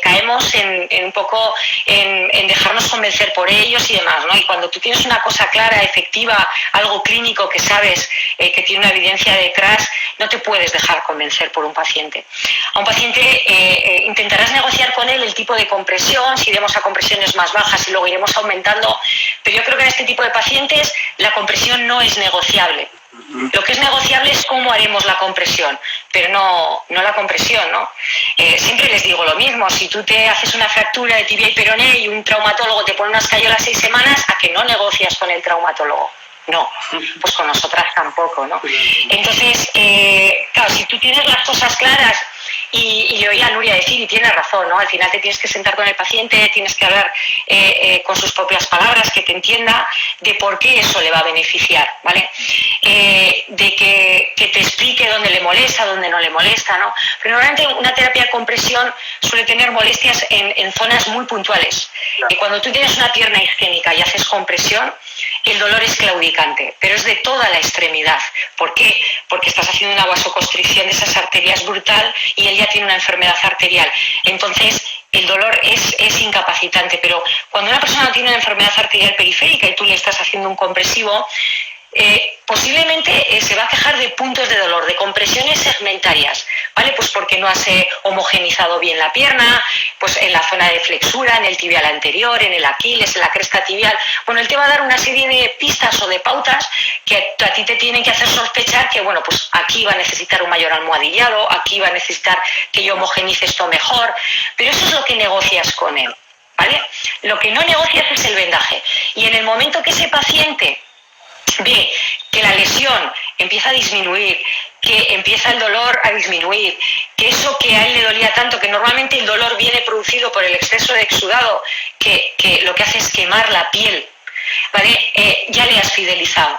caemos en un poco en dejarnos convencer por ellos y demás, ¿no? Y cuando tú tienes una cosa clara, efectiva, algo clínico que sabes que tiene una evidencia detrás, no te puedes dejar convencer por un paciente. A un paciente intentarás negociar con él el tipo de compresión, si iremos a compresiones más bajas y luego iremos aumentando, pero yo creo que en este tipo de pacientes la compresión no es negociable. Lo que es negociable es cómo haremos la compresión, pero no la compresión, ¿no? Siempre les digo lo mismo, si tú te haces una fractura de tibia y peroné y un traumatólogo te pone una escayola 6 semanas, ¿a que no negocias con el traumatólogo? No, pues con nosotras tampoco, ¿no? Entonces, claro, si tú tienes las cosas claras, y le oí a Nuria decir, y tiene razón, ¿no? Al final te tienes que sentar con el paciente, tienes que hablar con sus propias palabras, que te entienda de por qué eso le va a beneficiar, ¿vale? De que te explique dónde le molesta, dónde no le molesta, ¿no? Pero normalmente una terapia de compresión suele tener molestias en zonas muy puntuales. Y cuando tú tienes una pierna isquémica y haces compresión, el dolor es claudicante, pero es de toda la extremidad. ¿Por qué? Porque estás haciendo una vasoconstricción de esas arterias brutal y él ya tiene una enfermedad arterial. Entonces, el dolor es incapacitante, pero cuando una persona tiene una enfermedad arterial periférica y tú le estás haciendo un compresivo, posiblemente se va a quejar de puntos de dolor, de compresiones segmentarias, ¿vale? Pues porque no has homogenizado bien la pierna, pues en la zona de flexura, en el tibial anterior, en el aquiles, en la cresta tibial. Bueno, él te va a dar una serie de pistas o de pautas que a ti te tienen que hacer sospechar que, bueno, pues aquí va a necesitar un mayor almohadillado, aquí va a necesitar que yo homogenice esto mejor, pero eso es lo que negocias con él, ¿vale? Lo que no negocias es el vendaje. Y en el momento que ese paciente ve que la lesión empieza a disminuir, que empieza el dolor a disminuir, que eso que a él le dolía tanto, que normalmente el dolor viene producido por el exceso de exudado, que lo que hace es quemar la piel, ¿vale? Ya le has fidelizado.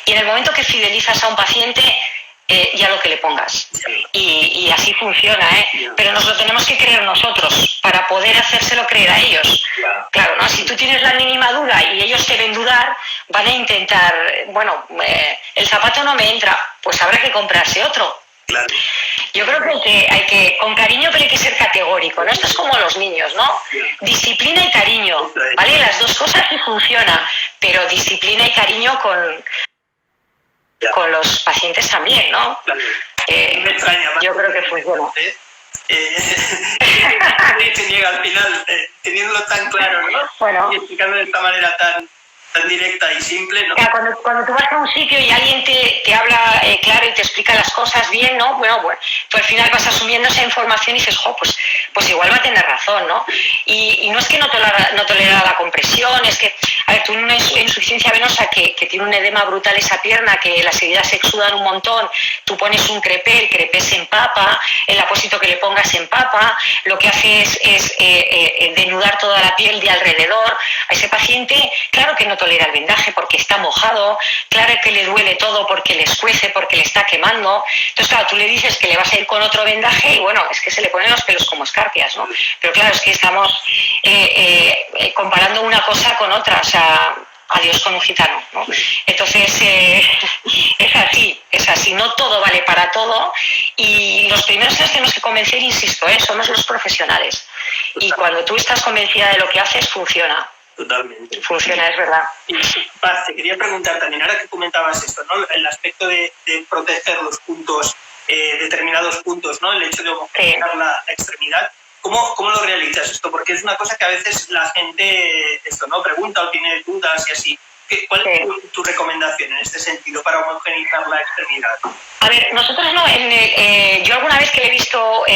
Y en el momento que fidelizas a un paciente, ya lo que le pongas. Y así funciona, ¿eh? Pero nos lo tenemos que creer nosotros para poder hacérselo creer a ellos. Claro, ¿no? Si tú tienes la mínima duda y ellos te ven dudar, van a intentar, bueno, el zapato no me entra, pues habrá que comprarse otro. Claro. Yo creo que hay que, con cariño, pero hay que ser categórico, ¿no? Esto es como los niños, ¿no? Disciplina y cariño, ¿vale? Las dos cosas sí funcionan, pero disciplina y cariño con los pacientes también, ¿no? Claro. Me extraña más. Yo creo que funciona. Se llega al final, teniéndolo tan claro, ¿no? Bueno. Y explicando de esta manera tan directa y simple, ¿no? Cuando tú vas a un sitio y alguien te habla claro y te explica las cosas bien, ¿no? Bueno, tú al final vas asumiendo esa información y dices, pues igual va a tener razón, ¿no? Y no es que no tolera la compresión, es que, a ver, tú en una insuficiencia venosa que tiene un edema brutal esa pierna, que las heridas se exudan un montón, tú pones un crepé, el crepé se empapa, el apósito que le pongas se empapa, lo que hace es denudar toda la piel de alrededor. A ese paciente, claro que no tolera el vendaje porque está mojado, claro que le duele todo porque le escuece, porque le está quemando. Entonces, claro, tú le dices que le vas a ir con otro vendaje y, bueno, es que se le ponen los pelos como escarpias, ¿no? Pero claro, es que estamos comparando una cosa con otra, o sea, adiós con un gitano, ¿no? Entonces, es así, no todo vale para todo y los primeros que nos tenemos que convencer, insisto, somos los profesionales. Y cuando tú estás convencida de lo que haces, funciona. Totalmente. Funciona, es verdad. Y Paz, te quería preguntar también, ahora que comentabas esto, ¿no? El aspecto de proteger los puntos, determinados puntos, ¿no? El hecho de homogeneizar la extremidad. ¿Cómo lo realizas esto? Porque es una cosa que a veces la gente ¿no? pregunta o tiene dudas y así. ¿Cuál es tu recomendación en este sentido para homogeneizar la extremidad? A ver, nosotros no, yo alguna vez que le he visto o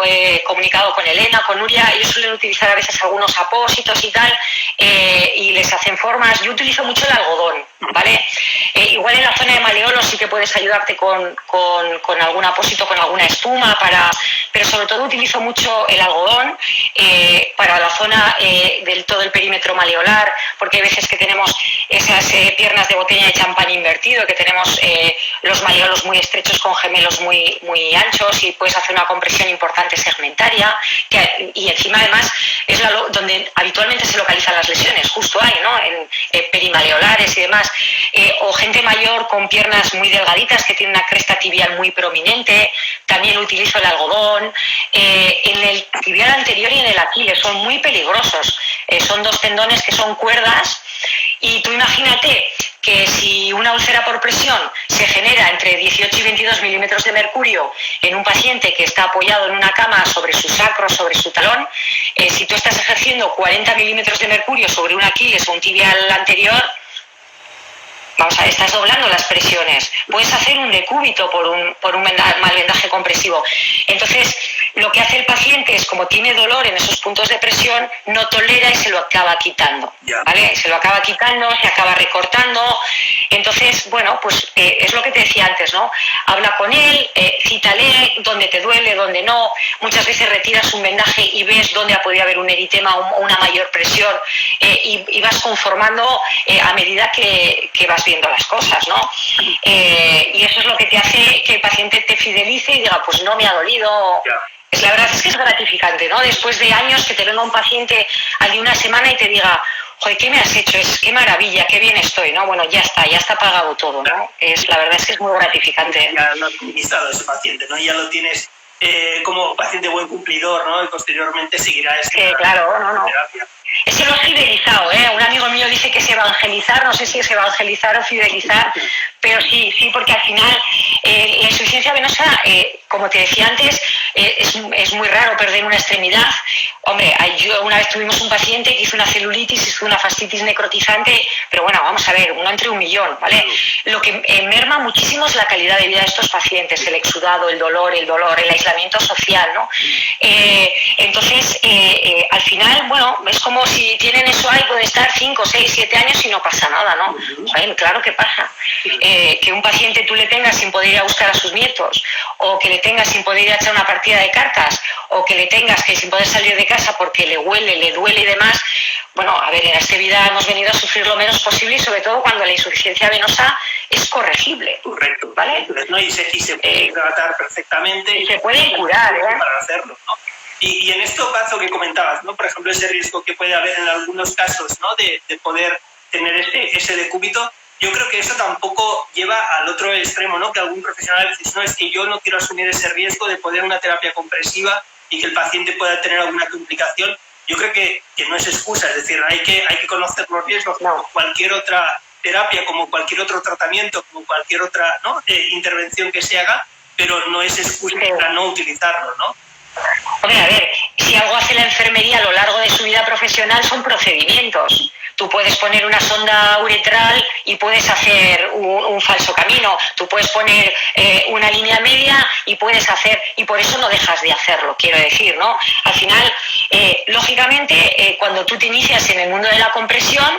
he comunicado con Elena, con Nuria, ellos suelen utilizar a veces algunos apósitos y tal, y les hacen formas. Yo utilizo mucho el algodón, ¿vale? Igual en la zona de maleolo sí que puedes ayudarte con algún apósito, con alguna espuma, pero sobre todo utilizo mucho el algodón para la zona del todo el perímetro maleolar, porque hay veces que tenemos esas piernas de botella de champán invertido, que tenemos los maleolos muy estrechos con gemelos muy, muy anchos y puedes hacer una compresión importante segmentaria, y encima además es donde habitualmente se localizan las lesiones, justo ahí, ¿no? En perimaleolares y demás, o gente mayor con piernas muy delgaditas que tiene una cresta tibial muy prominente, también utilizo el algodón. En el tibial anterior y en el aquiles son muy peligrosos, son dos tendones que son cuerdas, y tú imagínate que si una úlcera por presión se genera entre 18 y 22 milímetros de mercurio en un paciente que está apoyado en una cama sobre su sacro, sobre su talón, si tú estás ejerciendo 40 milímetros de mercurio sobre un aquiles o un tibial anterior, vamos a ver, estás doblando las presiones. Puedes hacer un decúbito por un mal vendaje compresivo. Entonces, lo que hace el paciente es, como tiene dolor en esos puntos de presión, no tolera y se lo acaba quitando, ¿vale? Se lo acaba quitando, se acaba recortando. Entonces, bueno, pues es lo que te decía antes, ¿no? Habla con él, cítale dónde te duele, dónde no. Muchas veces retiras un vendaje y ves dónde ha podido haber un eritema o una mayor presión, y vas conformando a medida que vas viendo las cosas, ¿no? Y eso es lo que te hace que el paciente te fidelice y diga, pues no me ha dolido. La verdad es que es gratificante, ¿no? Después de años que te venga un paciente al de una semana y te diga, joder, ¿qué me has hecho? Qué maravilla, qué bien estoy, ¿no? Bueno, ya está pagado todo, ¿no? La verdad es que es muy gratificante. Ya lo has conquistado ese paciente, ¿no? Ya lo tienes como paciente buen cumplidor, ¿no? Y posteriormente seguirá esa claro, no. terapia. Ese lo has fidelizado, ¿eh? Un amigo mío dice que es evangelizar, no sé si es evangelizar o fidelizar, pero sí, porque al final la insuficiencia venosa, como te decía antes, es muy raro perder una extremidad. Hombre, una vez tuvimos un paciente que hizo una celulitis, hizo una fascitis necrotizante, pero bueno, vamos a ver, uno entre 1.000.000, ¿vale? Lo que merma muchísimo es la calidad de vida de estos pacientes, el exudado, el dolor, el aislamiento social, ¿no? Entonces, al final, bueno, es como si tienen eso ahí, puede estar 5, 6, 7 años y no pasa nada, ¿no? Claro que pasa. Que un paciente tú le tengas sin poder ir a buscar a sus nietos, o que le tengas sin poder ir a echar una partida de cartas, o que le tengas que sin poder salir de casa porque le huele, le duele y demás. Bueno, a ver, en esta vida hemos venido a sufrir lo menos posible y sobre todo cuando la insuficiencia venosa es corregible. Correcto. ¿Vale? ¿No? Y se puede tratar perfectamente. Y se puede curar, ¿eh? Para hacerlo, ¿no? Y en esto, Paz, que comentabas, ¿no? Por ejemplo, ese riesgo que puede haber en algunos casos, ¿no? De poder tener ese decúbito, yo creo que eso tampoco lleva al otro extremo, ¿no? Que algún profesional dice, no, es que yo no quiero asumir ese riesgo de poner una terapia compresiva y que el paciente pueda tener alguna complicación. Yo creo que no es excusa, es decir, hay que conocer los riesgos como cualquier otra terapia, como cualquier otro tratamiento, como cualquier otra, ¿no? Intervención que se haga, pero no es excusa para no utilizarlo, ¿no? Hombre, a ver, si algo hace la enfermería a lo largo de su vida profesional son procedimientos. Tú puedes poner una sonda uretral y puedes hacer un falso camino. Tú puedes poner una línea media y puedes hacer, y por eso no dejas de hacerlo, quiero decir, ¿no? Al final, lógicamente, cuando tú te inicias en el mundo de la compresión,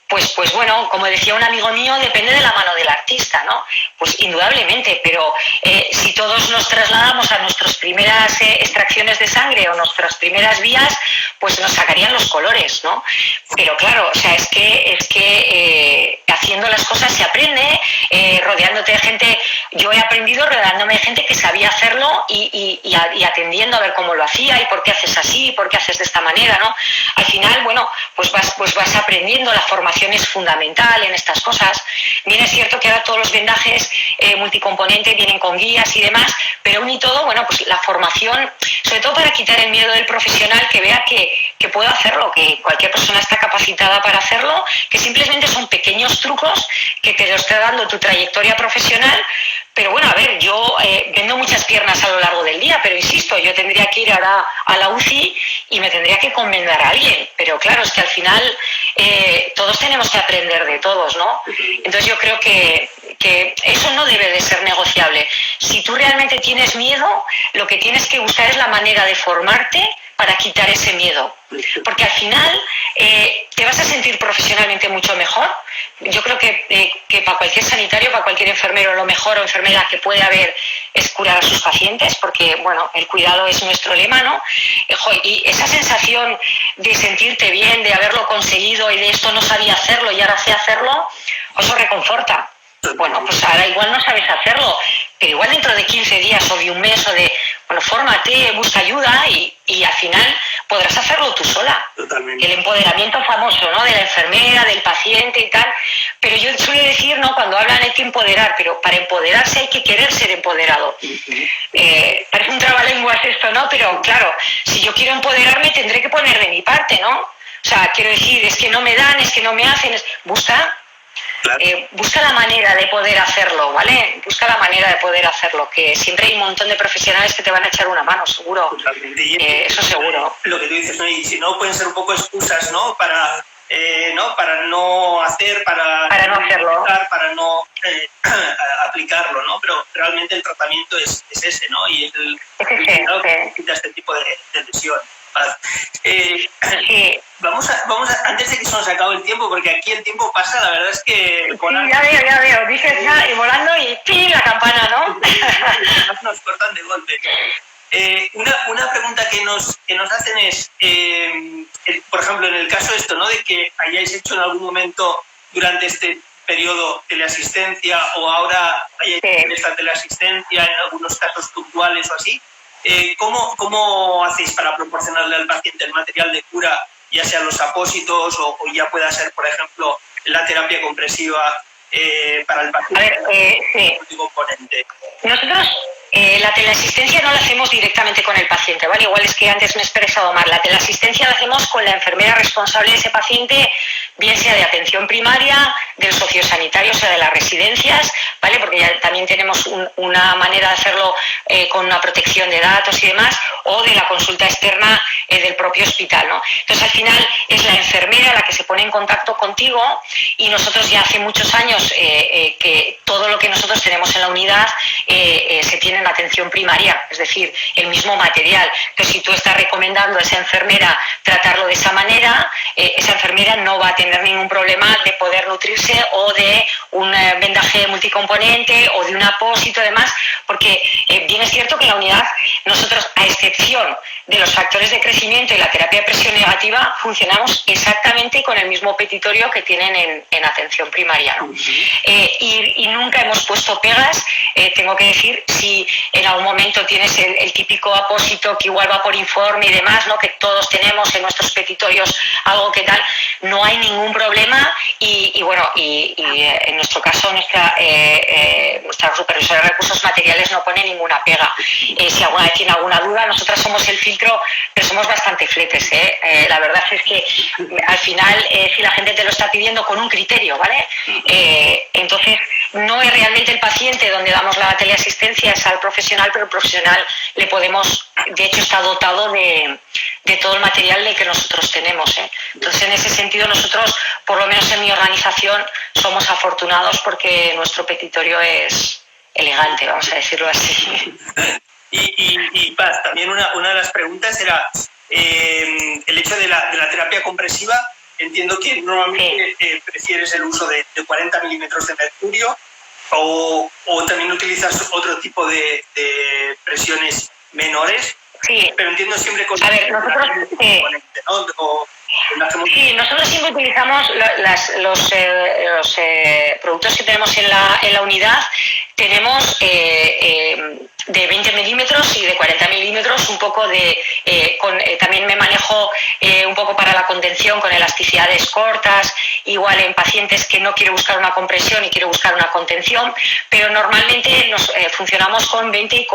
pues bueno, como decía un amigo mío, depende de la mano del artista, ¿no? Pues indudablemente, pero si todos nos trasladamos a nuestras primeras extracciones de sangre o nuestras primeras vías, pues nos sacarían los colores, ¿no? Pero claro, o sea, es que haciendo las cosas se aprende, rodeándote de gente. Yo he aprendido rodeándome de gente que sabía hacerlo y atendiendo a ver cómo lo hacía y por qué haces así, por qué haces de esta manera, ¿no? Al final, bueno, pues vas aprendiendo. La formación es fundamental en estas cosas. Bien es cierto que ahora todos los vendajes multicomponente vienen con guías y demás, pero aún y todo, bueno, pues la formación, sobre todo para quitar el miedo del profesional, que vea que puede hacerlo, que cualquier persona está capacitada para hacerlo, que simplemente son pequeños trucos que te lo está dando tu trayectoria profesional. Pero bueno, a ver, yo vendo muchas piernas a lo largo del día, pero insisto, yo tendría que ir ahora a la UCI y me tendría que encomendar a alguien. Pero claro, es que al final todos tenemos que aprender de todos, ¿no? Entonces yo creo que eso no debe de ser negociable. Si tú realmente tienes miedo, lo que tienes que buscar es la manera de formarte para quitar ese miedo. Porque al final te vas a sentir profesionalmente mucho mejor. Yo creo que para cualquier sanitario, para cualquier enfermero, lo mejor o enfermera que puede haber es curar a sus pacientes, porque, bueno, el cuidado es nuestro lema, ¿no? Y esa sensación de sentirte bien, de haberlo conseguido y de esto no sabía hacerlo y ahora sé hacerlo, eso reconforta. Bueno, pues ahora igual no sabes hacerlo, pero igual dentro de 15 días o de un mes o de, bueno, fórmate, busca ayuda y al final podrás hacerlo tú sola. Totalmente. El empoderamiento famoso, ¿no? De la enfermera, del paciente y tal. Pero yo suelo decir, ¿no? Cuando hablan hay que empoderar, pero para empoderarse hay que querer ser empoderado. Parece un trabalenguas esto, ¿no? Pero claro, si yo quiero empoderarme tendré que poner de mi parte, ¿no? O sea, quiero decir, es que no me dan, es que no me hacen, busca la manera de poder hacerlo, ¿vale? Busca la manera de poder hacerlo, que siempre hay un montón de profesionales que te van a echar una mano, seguro. Eso seguro. Lo que tú dices, ¿no? Y si no, pueden ser un poco excusas, ¿no? Para no hacer, para no hacerlo, para no aplicarlo, ¿no? Pero realmente el tratamiento es ese, ¿no? Y quita este tipo de lesión. Sí. Vamos a, antes de que se nos acabe el tiempo, porque aquí el tiempo pasa, la verdad es que... Sí, ya veo, dices ya, y volando y ¡pim! La campana, ¿no? Nos cortan de golpe. Una pregunta que nos hacen es, por ejemplo, en el caso esto, ¿no? De que hayáis hecho en algún momento durante este periodo teleasistencia o ahora hayáis hecho esta teleasistencia en algunos casos puntuales o así, ¿cómo hacéis para proporcionarle al paciente el material de cura, ya sea los apósitos o ya pueda ser, por ejemplo, la terapia compresiva para el paciente multicomponente? Nosotros La teleasistencia no la hacemos directamente con el paciente, ¿vale? Igual es que antes me he expresado mal. La teleasistencia la hacemos con la enfermera responsable de ese paciente, bien sea de atención primaria, del sociosanitario, o sea, de las residencias, ¿vale? Porque ya también tenemos una manera de hacerlo con una protección de datos y demás, o de la consulta externa del propio hospital, ¿no? Entonces, al final, es la enfermera la que se pone en contacto contigo y nosotros ya hace muchos años que todo lo que nosotros tenemos en la unidad se tiene en atención primaria, es decir, el mismo material. Entonces, si tú estás recomendando a esa enfermera tratarlo de esa manera, esa enfermera no va a tener ningún problema de poder nutrirse o de un vendaje multicomponente o de un apósito, además, porque bien es cierto que en la unidad nosotros, a excepción de los factores de crecimiento y la terapia de presión negativa, funcionamos exactamente con el mismo petitorio que tienen en atención primaria, ¿no? Y nunca hemos puesto pegas, tengo que decir, si en algún momento tienes el típico apósito que igual va por informe y demás, ¿no? Que todos tenemos en nuestros petitorios algo que tal, no hay ningún problema y bueno, en nuestro caso nuestra supervisora de recursos materiales no pone ninguna pega. Si alguna vez tiene alguna duda, nosotras somos el filtro, pero somos bastante fletes, ¿eh? La verdad es que al final, si la gente te lo está pidiendo con un criterio, ¿vale? Entonces, no es realmente el paciente donde damos la teleasistencia, es al profesional, pero el profesional le podemos, de hecho está dotado de todo el material que nosotros tenemos, ¿eh? Entonces, en ese sentido, nosotros, por lo menos en mi organización, somos afortunados porque nuestro petitorio es elegante, vamos a decirlo así. Y Paz, también una de las preguntas era el hecho de la terapia compresiva. Entiendo que normalmente prefieres el uso de 40 milímetros de mercurio o también utilizas otro tipo de presiones menores. Sí, pero entiendo siempre con... A ver, nosotros... ¿no? Sí, nosotros siempre utilizamos los productos que tenemos en la unidad. Tenemos de 20 milímetros y de 40 milímetros, un poco también me manejo un poco para la contención con elasticidades cortas, igual en pacientes que no quiero buscar una compresión y quiero buscar una contención, pero normalmente funcionamos con 20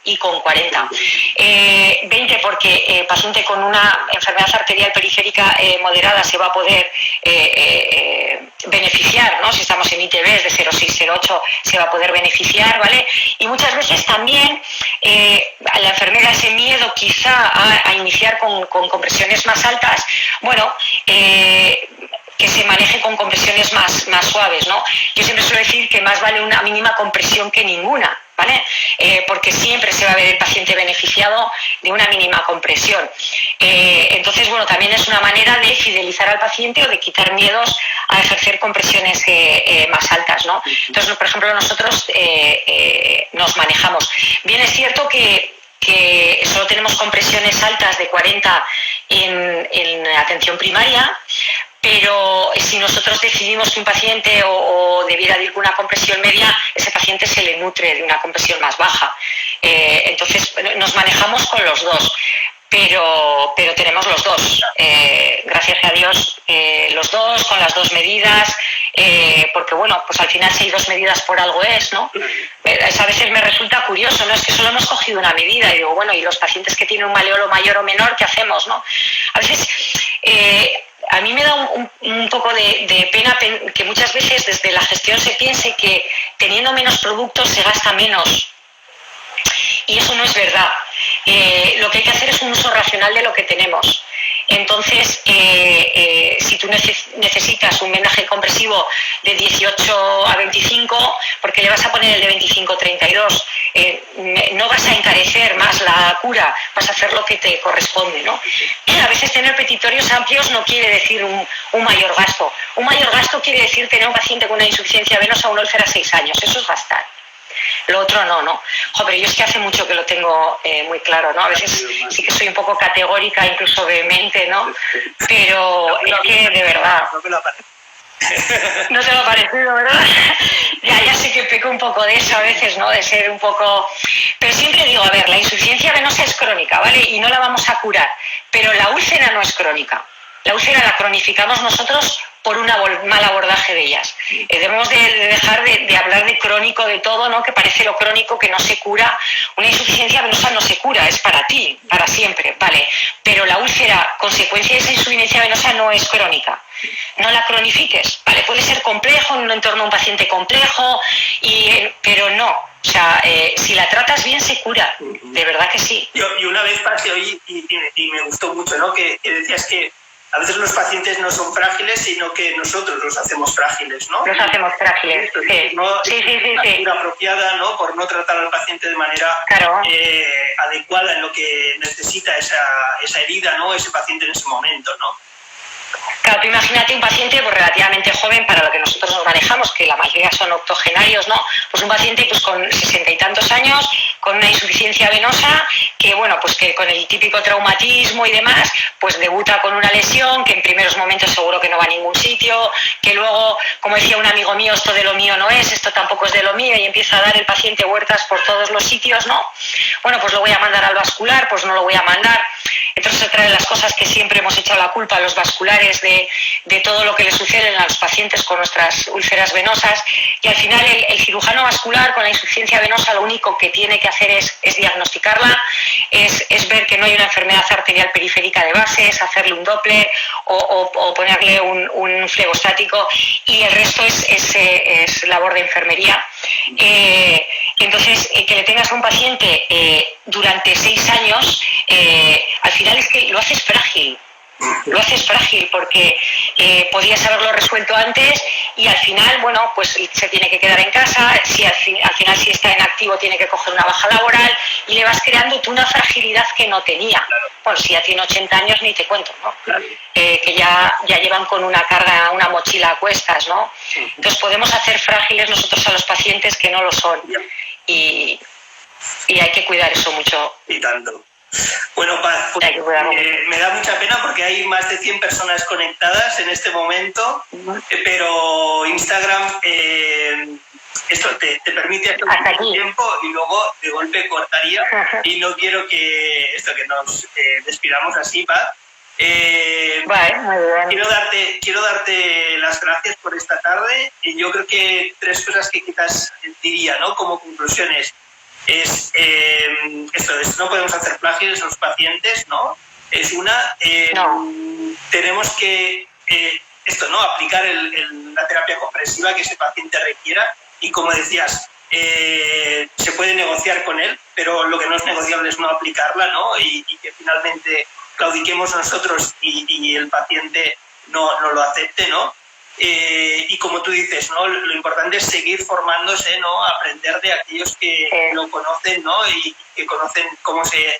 y con 40. 20 porque paciente con una enfermedad arterial periférica moderada se va a poder beneficiar, ¿no? Si estamos en ITBs de 0,6, 0,8 se va a poder beneficiar, ¿vale? Y muchas veces también a la enfermera ese miedo quizá a iniciar con compresiones más altas, bueno, que se maneje con compresiones más suaves, ¿no? Yo siempre suelo decir que más vale una mínima compresión que ninguna, ¿vale? Porque siempre se va a ver el paciente beneficiado de una mínima compresión. Entonces, bueno, también es una manera de fidelizar al paciente o de quitar miedos a ejercer compresiones más altas, ¿no? Entonces, por ejemplo, nosotros nos manejamos. Bien es cierto que solo tenemos compresiones altas de 40 en atención primaria, pero si nosotros decidimos que un paciente o debiera de ir con una compresión media, ese paciente se le nutre de una compresión más baja. Entonces nos manejamos con los dos, pero tenemos los dos. Gracias a Dios, los dos, con las dos medidas, porque bueno, pues al final si hay dos medidas por algo es, ¿no? A veces me resulta curioso, ¿no? Es que solo hemos cogido una medida y digo, bueno, ¿y los pacientes que tienen un maleolo mayor o menor, qué hacemos, no? A veces... a mí me da un poco de pena que muchas veces desde la gestión se piense que teniendo menos productos se gasta menos. Y eso no es verdad. Lo que hay que hacer es un uso racional de lo que tenemos. Entonces, si tú necesitas un vendaje compresivo de 18 a 25, porque le vas a poner el de 25-32, no vas a encarecer más la cura, vas a hacer lo que te corresponde, ¿no? A veces tener petitorios amplios no quiere decir un mayor gasto. Un mayor gasto quiere decir tener un paciente con una insuficiencia venosa o un úlcera a 6 años. Eso es gastar. Lo otro no. Pero yo es que hace mucho que lo tengo muy claro, ¿no? A veces sí que soy un poco categórica, incluso vehemente, ¿no? Pero es que de verdad... No te lo ha parecido, ¿verdad? Ya sé que peco un poco de eso a veces, ¿no? De ser un poco... Pero siempre digo, a ver, la insuficiencia venosa es crónica, ¿vale? Y no la vamos a curar. Pero la úlcera no es crónica. La úlcera la cronificamos nosotros por un mal abordaje de ellas. Debemos de dejar de hablar de crónico de todo, ¿no? Que parece lo crónico que no se cura. Una insuficiencia venosa no se cura, es para ti, para siempre, ¿vale? Pero la úlcera, consecuencia de esa insuficiencia venosa, no es crónica. No la cronifiques, ¿vale? Puede ser complejo, en un entorno de un paciente complejo, pero no. O sea, si la tratas bien, se cura. De verdad que sí. Y una vez pasé hoy y me gustó mucho, ¿no? Que decías que a veces los pacientes no son frágiles, sino que nosotros los hacemos frágiles, ¿no? Los hacemos frágiles, sí. No, sí. La cura apropiada, ¿no? Por no tratar al paciente de manera adecuada en lo que necesita esa herida, ¿no? Ese paciente en ese momento, ¿no? Claro, tú imagínate un paciente pues, relativamente joven para lo que nosotros nos manejamos, que la mayoría son octogenarios, ¿no? Pues un paciente pues, con 60 y tantos años, con una insuficiencia venosa, que bueno, pues que con el típico traumatismo y demás, pues debuta con una lesión, que en primeros momentos seguro que no va a ningún sitio, que luego, como decía un amigo mío, esto de lo mío no es, esto tampoco es de lo mío, y empieza a dar el paciente vueltas por todos los sitios, ¿no? Bueno, pues lo voy a mandar al vascular, pues no lo voy a mandar. Entonces, otra de las cosas que siempre hemos echado la culpa a los vasculares de todo lo que le sucede a los pacientes con nuestras úlceras venosas, y al final el cirujano vascular con la insuficiencia venosa lo único que tiene que hacer es diagnosticarla, es ver que no hay una enfermedad arterial periférica de base, es hacerle un Doppler o ponerle un flebostático, y el resto es labor de enfermería. Entonces, que le tengas a un paciente durante 6 años, al final es que lo haces frágil. Lo haces frágil porque podías haberlo resuelto antes y al final, bueno, pues se tiene que quedar en casa, si al final si está en activo tiene que coger una baja laboral y le vas creando tú una fragilidad que no tenía. Claro. Bueno, si ya tiene 80 años ni te cuento, ¿no? Claro. Que ya llevan con una carga, una mochila a cuestas, ¿no? Entonces podemos hacer frágiles nosotros a los pacientes que no lo son y hay que cuidar eso mucho. Y tanto. Bueno, Paz, pues, me da mucha pena porque hay más de 100 personas conectadas en este momento, pero Instagram esto te permite hacer un tiempo y luego de golpe cortaría y no quiero que nos despidamos así, Paz. Vale, muy bien. Quiero darte las gracias por esta tarde y yo creo que 3 cosas que quizás diría, ¿no? Como conclusiones. No podemos hacer plagios a los pacientes, ¿no? Es una, tenemos que aplicar la terapia compresiva que ese paciente requiera y como decías, se puede negociar con él, pero lo que no es negociable es no aplicarla, ¿no? Y que finalmente claudiquemos nosotros y el paciente no lo acepte, ¿no? Y como tú dices, ¿no? Lo importante es seguir formándose, ¿no? Aprender de aquellos que lo conocen, ¿no? Y que conocen cómo se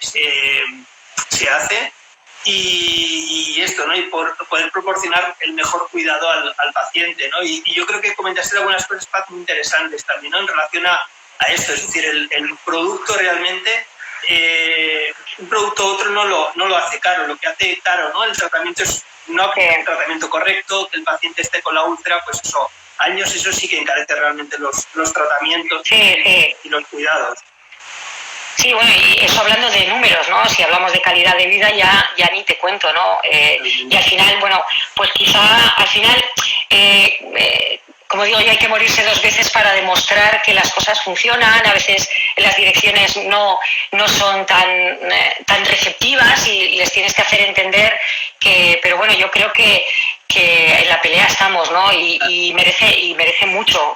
hace y esto, ¿no? Y poder proporcionar el mejor cuidado al paciente, ¿no? Y yo creo que comentaste algunas cosas muy interesantes también, ¿no? En relación a esto, es decir, el producto realmente, un producto u otro no lo hace caro, lo que hace caro, ¿no? El tratamiento es no aplicar el tratamiento correcto, que el paciente esté con la úlcera, pues años, eso sí que encarece realmente los tratamientos y los cuidados. Sí, bueno, y eso hablando de números, ¿no? Si hablamos de calidad de vida ya ni te cuento, ¿no? Y al final, bueno, pues quizá al final, como digo, ya hay que morirse 2 veces para demostrar que las cosas funcionan. A veces las direcciones no son tan receptivas y les tienes que hacer entender que, pero bueno, yo creo que en la pelea estamos, ¿no? Y merece mucho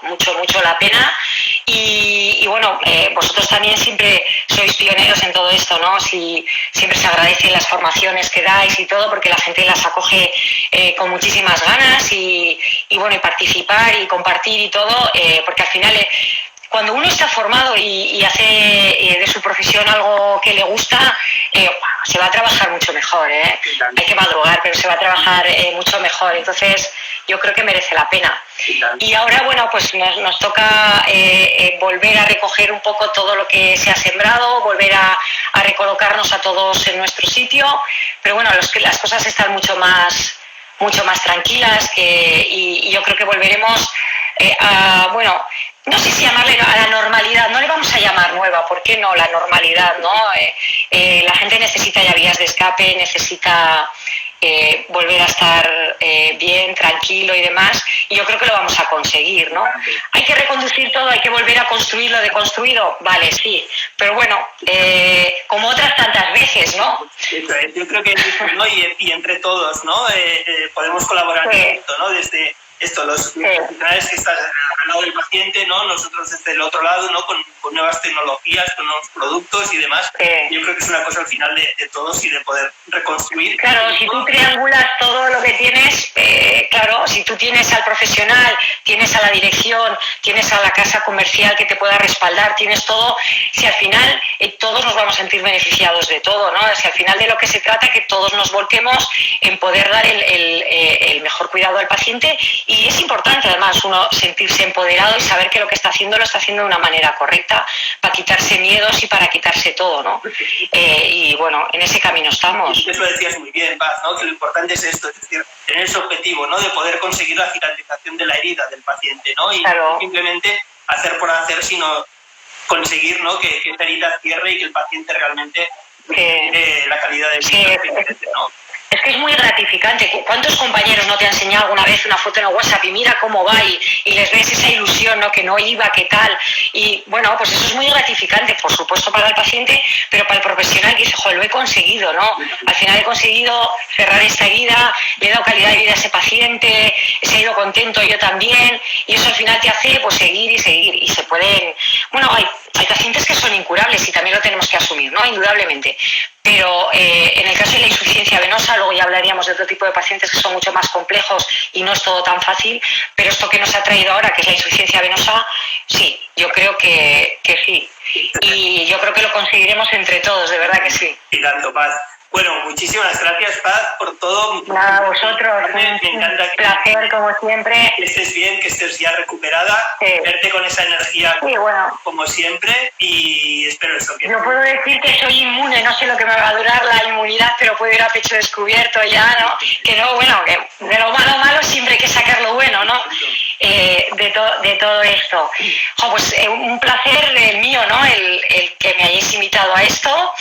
la pena. Y bueno, vosotros también siempre sois pioneros en todo esto, ¿no? Siempre se agradecen las formaciones que dais y todo, porque la gente las acoge con muchísimas ganas y bueno, y participar y compartir y todo, porque al final cuando uno está formado y hace de su profesión algo que le gusta, se va a trabajar mucho mejor, ¿eh? Hay que madrugar, pero se va a trabajar mucho mejor. Entonces, yo creo que merece la pena. Y ahora, bueno, pues nos toca volver a recoger un poco todo lo que se ha sembrado, volver a recolocarnos a todos en nuestro sitio. Pero bueno, las cosas están mucho más tranquilas y yo creo que volveremos bueno, no sé si llamarle a la normalidad, no le vamos a llamar nueva, ¿por qué no? La normalidad, ¿no? La gente necesita ya vías de escape, necesita volver a estar bien, tranquilo y demás, y yo creo que lo vamos a conseguir, ¿no? Hay que reconducir todo, hay que volver a construir lo deconstruido, vale, sí, pero bueno, como otras tantas veces, ¿no? Yo creo que ¿no? y entre todos, ¿no? Podemos colaborar en esto, ¿no? Desde los profesionales que están al lado del paciente, ¿no? Nosotros desde el otro lado, ¿no? Con nuevas tecnologías, con nuevos productos y demás. Yo creo que es una cosa al final de todos y de poder reconstruir. Claro, si tú triangulas todo lo que tienes, claro, si tú tienes al profesional, tienes a la dirección, tienes a la casa comercial que te pueda respaldar, tienes todo, si al final todos nos vamos a sentir beneficiados de todo, ¿no? Si al final de lo que se trata que todos nos volquemos en poder dar el mejor cuidado al paciente. Y es importante además uno sentirse empoderado y saber que lo que está haciendo lo está haciendo de una manera correcta para quitarse miedos y para quitarse todo, ¿no? Y bueno, en ese camino estamos. Eso lo decías muy bien, Paz, ¿no? Que lo importante es esto, es decir, tener ese objetivo, ¿no? De poder conseguir la cicatrización de la herida del paciente, ¿no? Y no simplemente hacer por hacer, sino conseguir, ¿no? Que esa herida cierre y que el paciente realmente la calidad de vida que merece, ¿no? Es que es muy gratificante. ¿Cuántos compañeros no te han enseñado alguna vez una foto en el WhatsApp y mira cómo va y les ves esa ilusión, ¿no? Que no iba, qué tal? Y bueno, pues eso es muy gratificante, por supuesto para el paciente, pero para el profesional que dice, joder, lo he conseguido, ¿no? Al final he conseguido cerrar esta herida, le he dado calidad de vida a ese paciente, se ha ido contento, yo también, y eso al final te hace pues seguir y seguir. Y se pueden... Bueno, hay pacientes que son incurables y también lo tenemos que asumir, ¿no? Indudablemente. Pero en el caso de la insuficiencia venosa, luego ya hablaríamos de otro tipo de pacientes que son mucho más complejos y no es todo tan fácil, pero esto que nos ha traído ahora, que es la insuficiencia venosa, sí, yo creo que sí. Y yo creo que lo conseguiremos entre todos, de verdad que sí. Y tanto, Paz. Bueno, muchísimas gracias, Paz, por todo. Nada, vosotros. Me encanta. Un placer, como siempre. Que estés bien, que estés ya recuperada, verte con esa energía como siempre y espero eso. Yo puedo decir que soy inmune, no sé lo que me va a durar la inmunidad, pero puedo ir a pecho descubierto ya, ¿no? Que no, bueno, que de lo malo siempre hay que sacar lo bueno, ¿no? De todo esto. Pues un placer el mío, ¿no? El que me hayáis invitado a esto.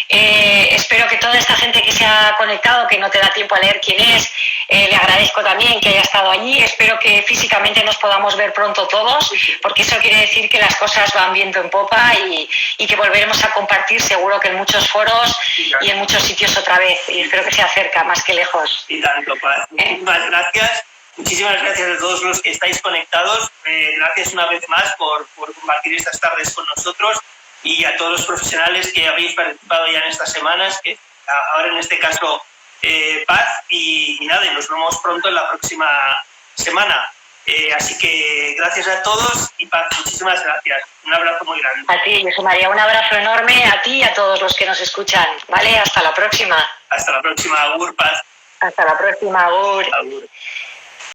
Espero que toda esta gente que se ha conectado, que no te da tiempo a leer quién es, le agradezco también que haya estado allí. Espero que físicamente nos podamos ver pronto todos, porque eso quiere decir que las cosas van viento en popa y que volveremos a compartir seguro que en muchos foros y en muchos sitios otra vez. Y espero que sea cerca, más que lejos. Y tanto, Paz. Muchísimas gracias. Muchísimas gracias a todos los que estáis conectados. Gracias una vez más por compartir estas tardes con nosotros y a todos los profesionales que habéis participado ya en estas semanas, que ahora en este caso Paz, y nada, y nos vemos pronto en la próxima semana. Así que gracias a todos y Paz, muchísimas gracias. Un abrazo muy grande. A ti, José María, un abrazo enorme a ti y a todos los que nos escuchan. ¿Vale? Hasta la próxima. Hasta la próxima, Agur, Paz. Hasta la próxima, Agur. Agur.